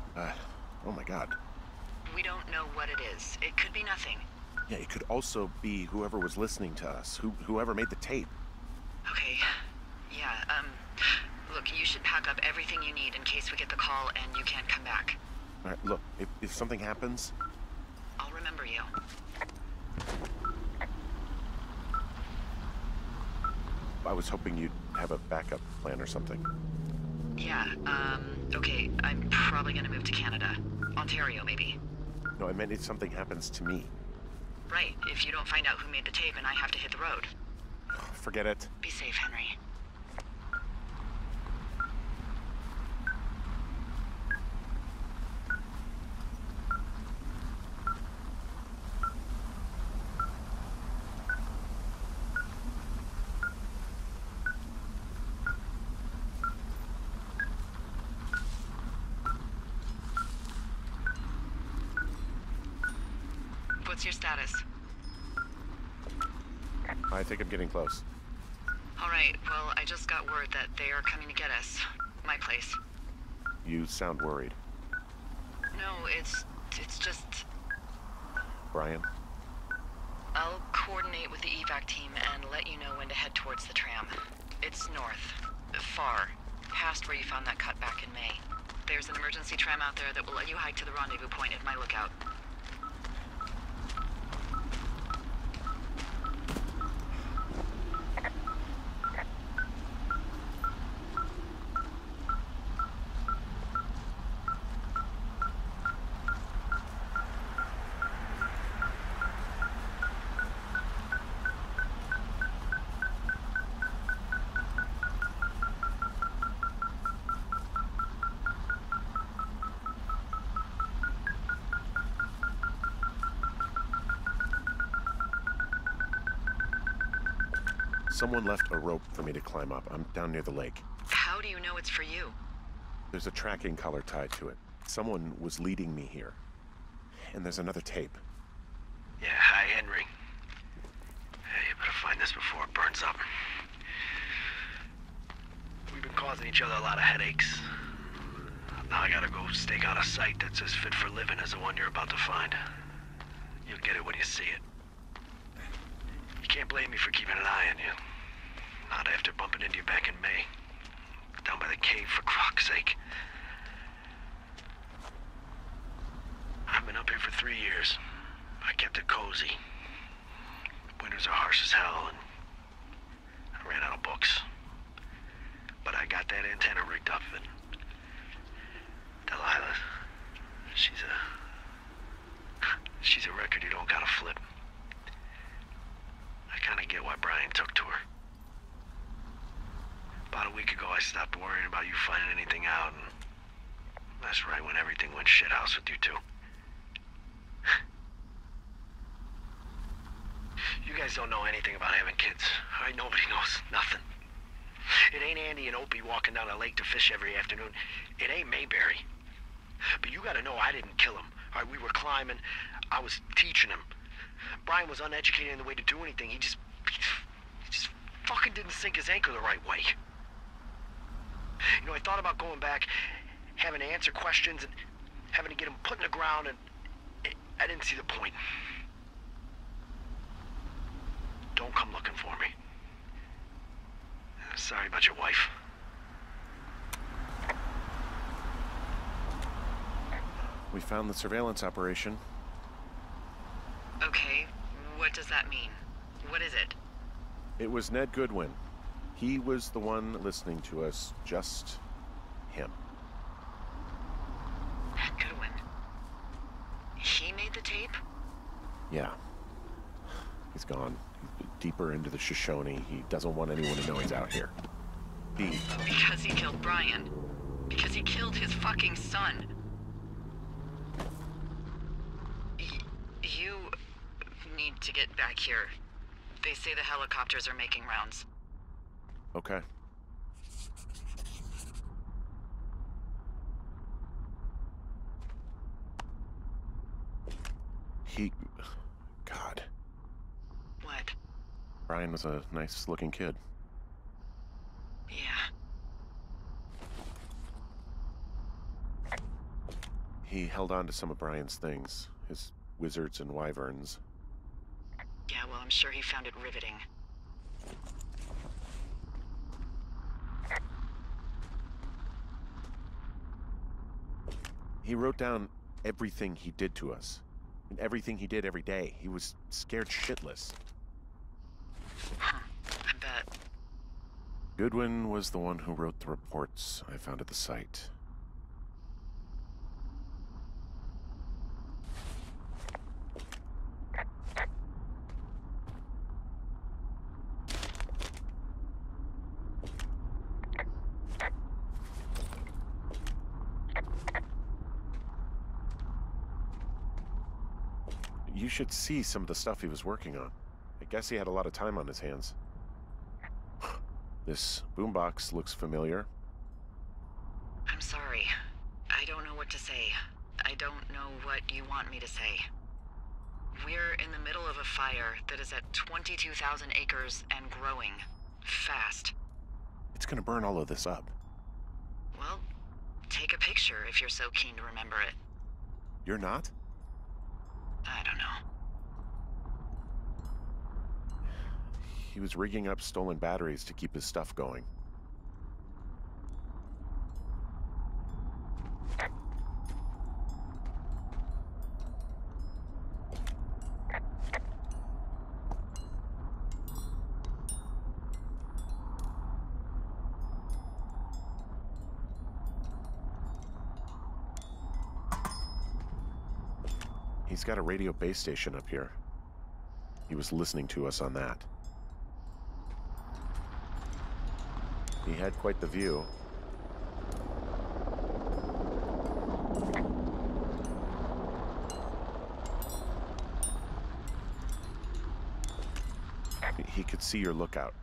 oh my god. We don't know what it is. It could be nothing. Yeah, it could also be whoever was listening to us, whoever made the tape. Okay. Yeah, look, you should pack up everything you need in case we get the call and you can't come back. All right, look, if something happens... I'll remember you. I was hoping you'd have a backup plan or something. Yeah, okay, I'm probably gonna move to Canada. Ontario, maybe. No, I meant if something happens to me. Right, if you don't find out who made the tape and I have to hit the road. Forget it. Be safe, Henry. What's your status? I think I'm getting close. All right, well, I just got word that they are coming to get us. My place. You sound worried. No, it's just... Brian? I'll coordinate with the evac team and let you know when to head towards the tram. It's north. Far. Past where you found that cut back in May. There's an emergency tram out there that will let you hike to the rendezvous point at my lookout. Someone left a rope for me to climb up. I'm down near the lake. How do you know it's for you? There's a tracking collar tied to it. Someone was leading me here. And there's another tape. Yeah, hi, Henry. Hey, you better find this before it burns up. We've been causing each other a lot of headaches. Now I gotta go stake out a site that's as fit for living as the one you're about to find. You'll get it when you see it. You can't blame me for keeping an eye on you. Not after bumping into you back in May. Down by the cave, for croc's sake. I've been up here for 3 years. I kept it cozy. Winters are harsh as hell, and I ran out of books. But I got that antenna rigged up, and Delilah, she's a record you don't gotta flip. I kinda get why Brian took to her. About a week ago, I stopped worrying about you finding anything out, and that's right when everything went shithouse with you two. You guys don't know anything about having kids. All right, nobody knows nothing. It ain't Andy and Opie walking down the lake to fish every afternoon. It ain't Mayberry. But you gotta know I didn't kill him. All right, we were climbing. I was teaching him. Brian was uneducated in the way to do anything. He just fucking didn't sink his anchor the right way. You know, I thought about going back, having to answer questions, and having to get him put in the ground, and I didn't see the point. Don't come looking for me. Sorry about your wife. We found the surveillance operation. Okay, what does that mean? What is it? It was Ned Goodwin. He was the one listening to us, just him. Ned Goodwin. He made the tape? Yeah. He's gone. He's deeper into the Shoshone. He doesn't want anyone to know he's out here. Because he killed Brian. Because he killed his fucking son. You need to get back here. They say the helicopters are making rounds. Okay. God. What? Brian was a nice-looking kid. Yeah. He held on to some of Brian's things. His wizards and wyverns. Yeah, well, I'm sure he found it riveting. He wrote down everything he did to us. And everything he did every day. He was scared shitless. Huh. I bet. Goodwin was the one who wrote the reports I found at the site. You should see some of the stuff he was working on. I guess he had a lot of time on his hands. This boombox looks familiar. I'm sorry. I don't know what to say. I don't know what you want me to say. We're in the middle of a fire that is at 22,000 acres and growing. Fast. It's gonna burn all of this up. Well, take a picture if you're so keen to remember it. You're not? I don't know. He was rigging up stolen batteries to keep his stuff going. He's got a radio base station up here. He was listening to us on that. He had quite the view. He could see your lookout.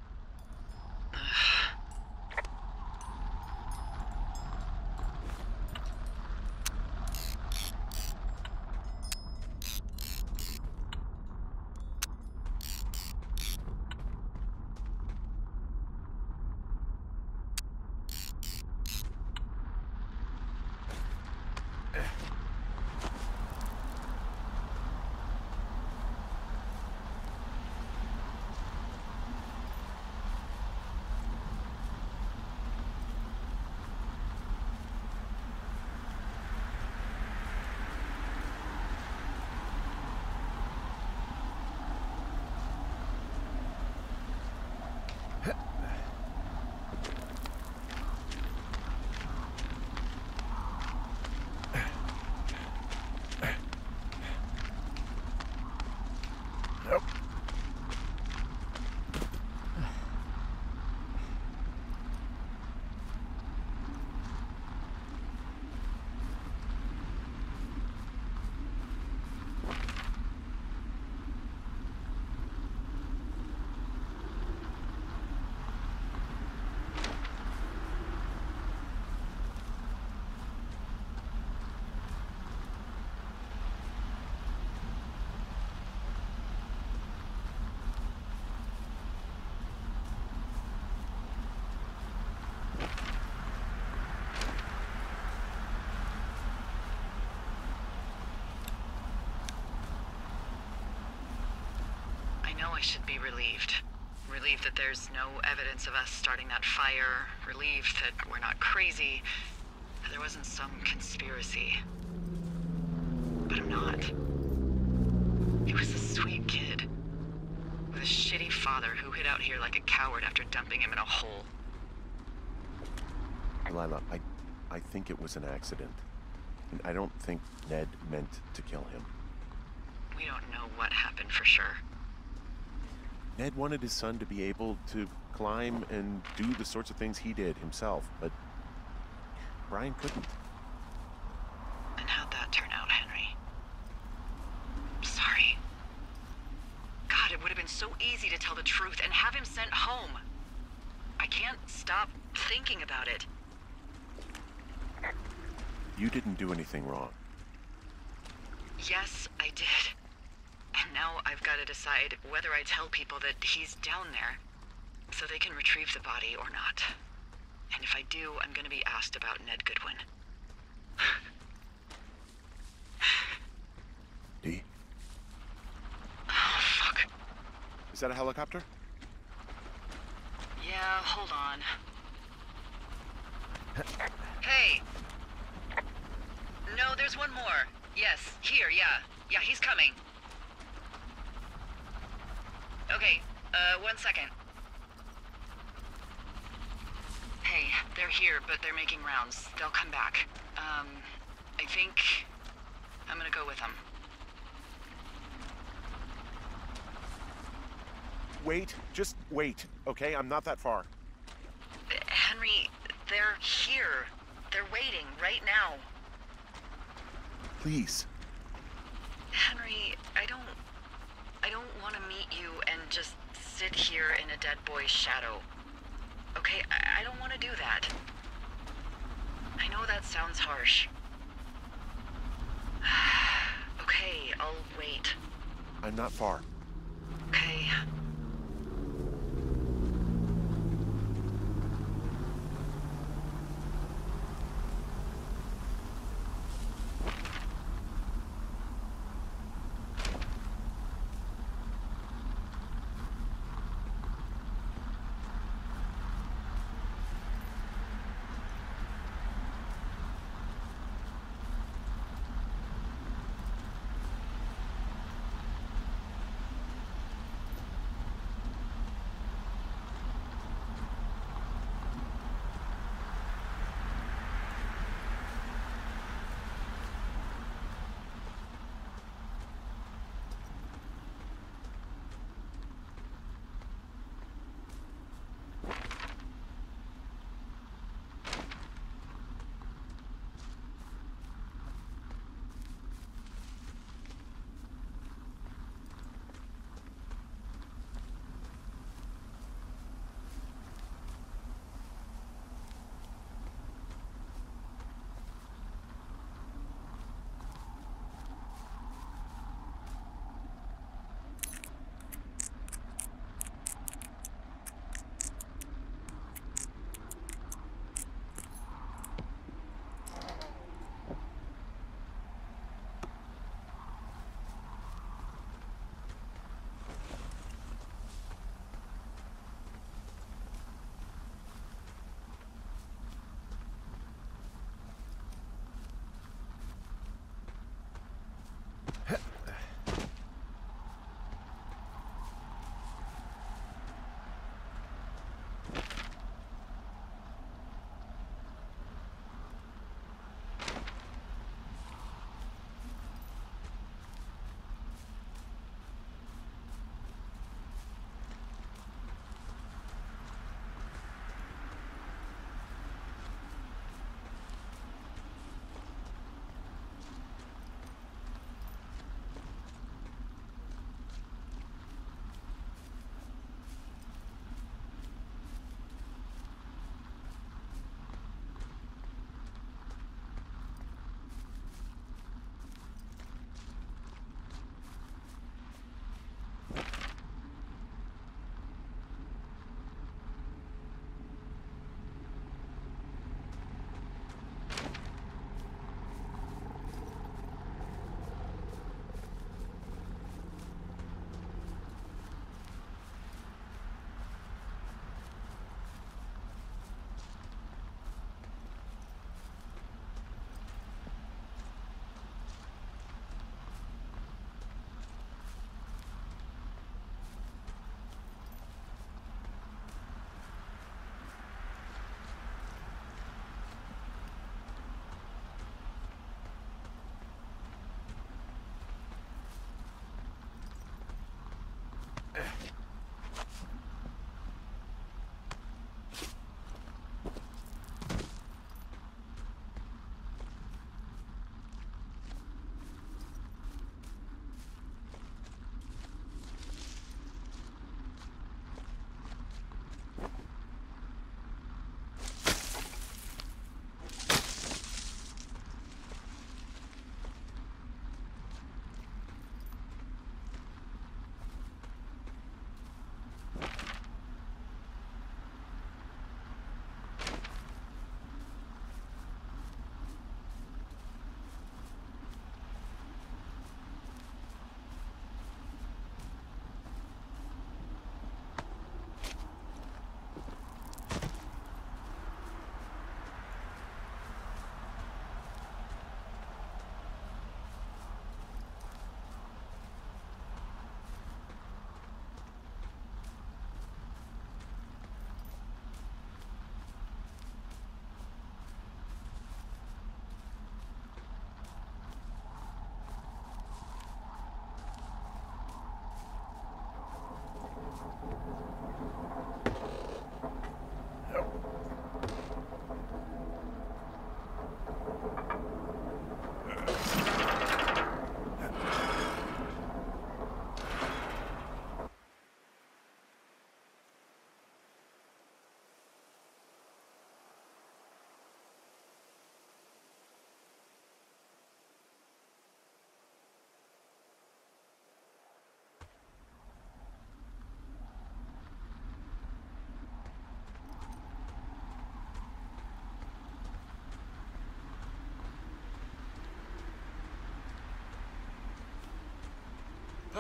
I should be relieved. Relieved that there's no evidence of us starting that fire. Relieved that we're not crazy. That there wasn't some conspiracy. But I'm not. He was a sweet kid. With a shitty father, who hid out here like a coward after dumping him in a hole. Delilah, I think it was an accident. And I don't think Ned meant to kill him. We don't know what happened for sure. Ned wanted his son to be able to climb and do the sorts of things he did himself, but Brian couldn't. And how'd that turn out, Henry? I'm sorry. God, it would have been so easy to tell the truth and have him sent home. I can't stop thinking about it. You didn't do anything wrong. Yes, I did. And now I've got to decide whether I tell people that he's down there so they can retrieve the body or not. And if I do, I'm going to be asked about Ned Goodwin. Dee? Oh, fuck. Is that a helicopter? Yeah, hold on. Hey! No, there's one more. Yes, here, yeah. Yeah, he's coming. Okay, 1 second. Hey, they're here, but they're making rounds. They'll come back. I think I'm gonna go with them. Wait, just wait, okay? I'm not that far. Henry, they're here. They're waiting right now. Please. Henry, I don't want to meet you and just sit here in a dead boy's shadow. Okay, I don't want to do that. I know that sounds harsh. Okay, I'll wait. I'm not far. Okay.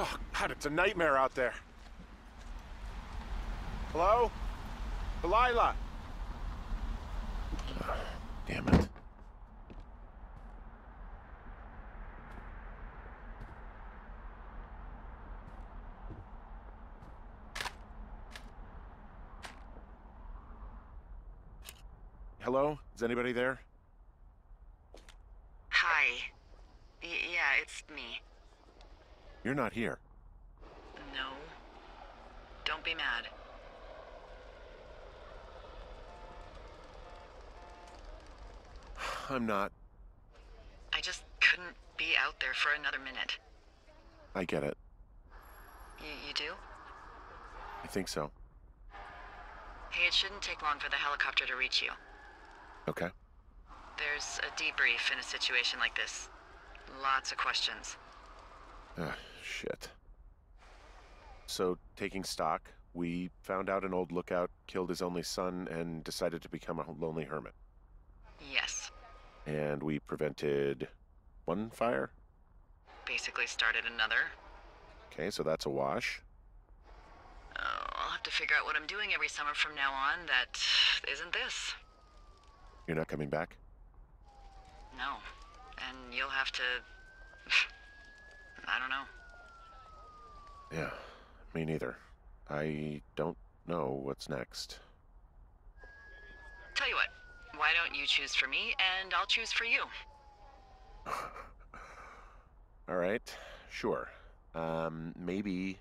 Oh, God, it's a nightmare out there. Hello? Delilah! Damn it. Hello? Is anybody there? Hi. Yeah, it's me. You're not here. No. Don't be mad. I'm not. I just couldn't be out there for another minute. I get it. You do? I think so. Hey, it shouldn't take long for the helicopter to reach you. Okay. There's a debrief in a situation like this. Lots of questions. Shit. So, taking stock, we found out an old lookout killed his only son and decided to become a lonely hermit. Yes. And we prevented one fire? Basically started another. Okay, so that's a wash. Oh, I'll have to figure out what I'm doing every summer from now on that isn't this. You're not coming back? No. And you'll have to... I don't know. Yeah, me neither. I don't know what's next. Tell you what, why don't you choose for me and I'll choose for you? All right, sure. Maybe...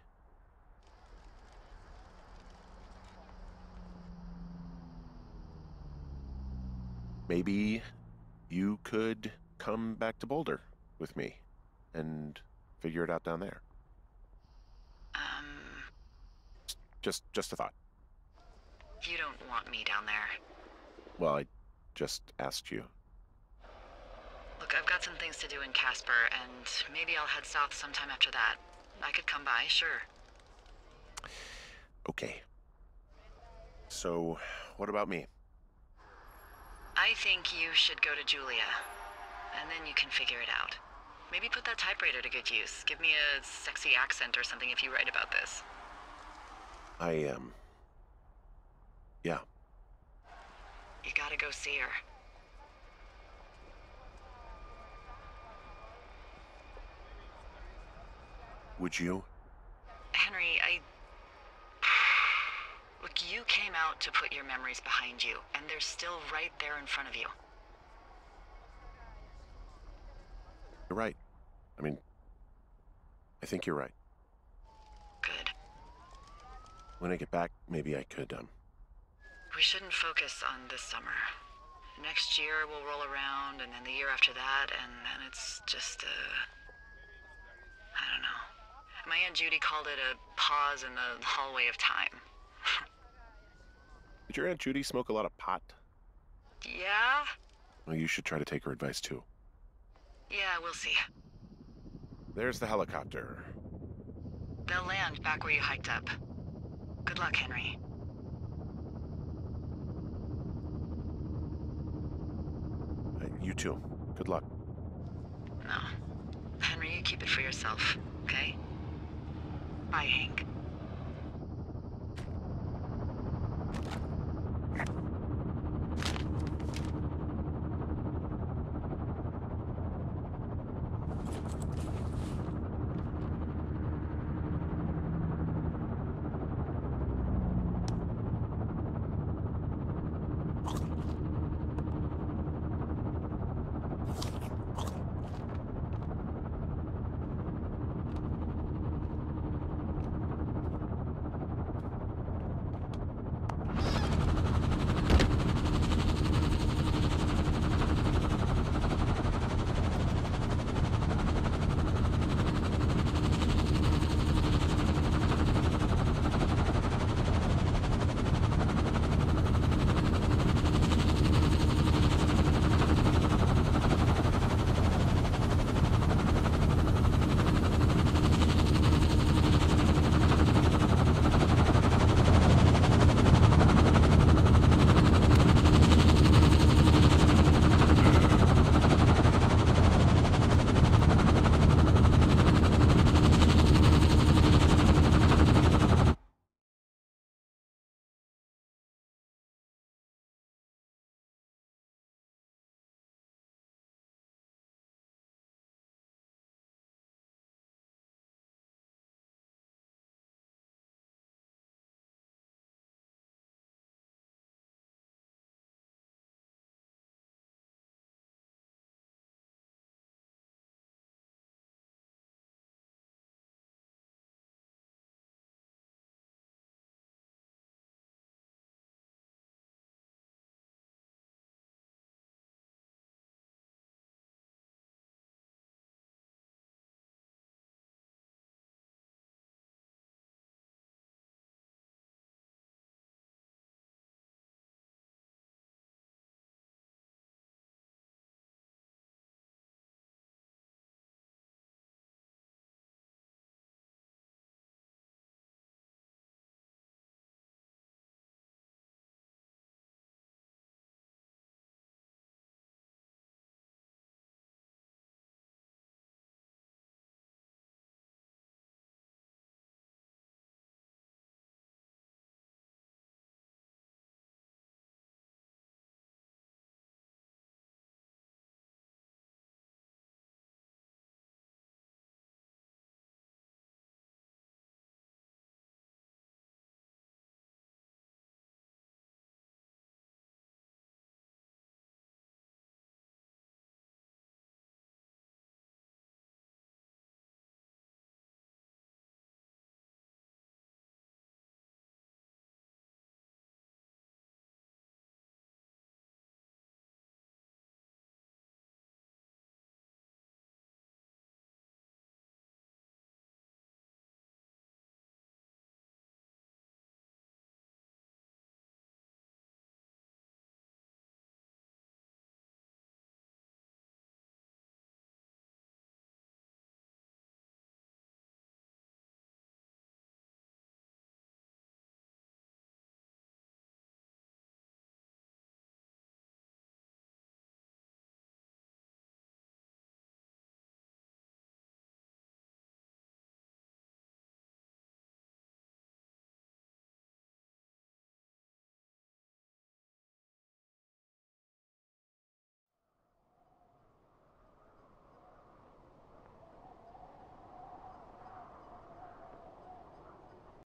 Maybe you could come back to Boulder with me and figure it out down there. Just a thought. You don't want me down there. Well, I just asked you. Look, I've got some things to do in Casper, and maybe I'll head south sometime after that. I could come by, sure. Okay. So, what about me? I think you should go to Julia, and then you can figure it out. Maybe put that typewriter to good use. Give me a sexy accent or something if you write about this. Yeah. You gotta go see her. Would you? Henry, Look, you came out to put your memories behind you, and they're still right there in front of you. You're right. I mean, I think you're right. Good. When I get back, maybe I could, We shouldn't focus on this summer. Next year we'll roll around, and then the year after that, and then it's just, I don't know. My Aunt Judy called it a pause in the hallway of time. Did your Aunt Judy smoke a lot of pot? Yeah? Well, you should try to take her advice, too. Yeah, we'll see. There's the helicopter. They'll land back where you hiked up. Good luck, Henry. You too. Good luck. No. Henry, you keep it for yourself, okay? Bye, Hank.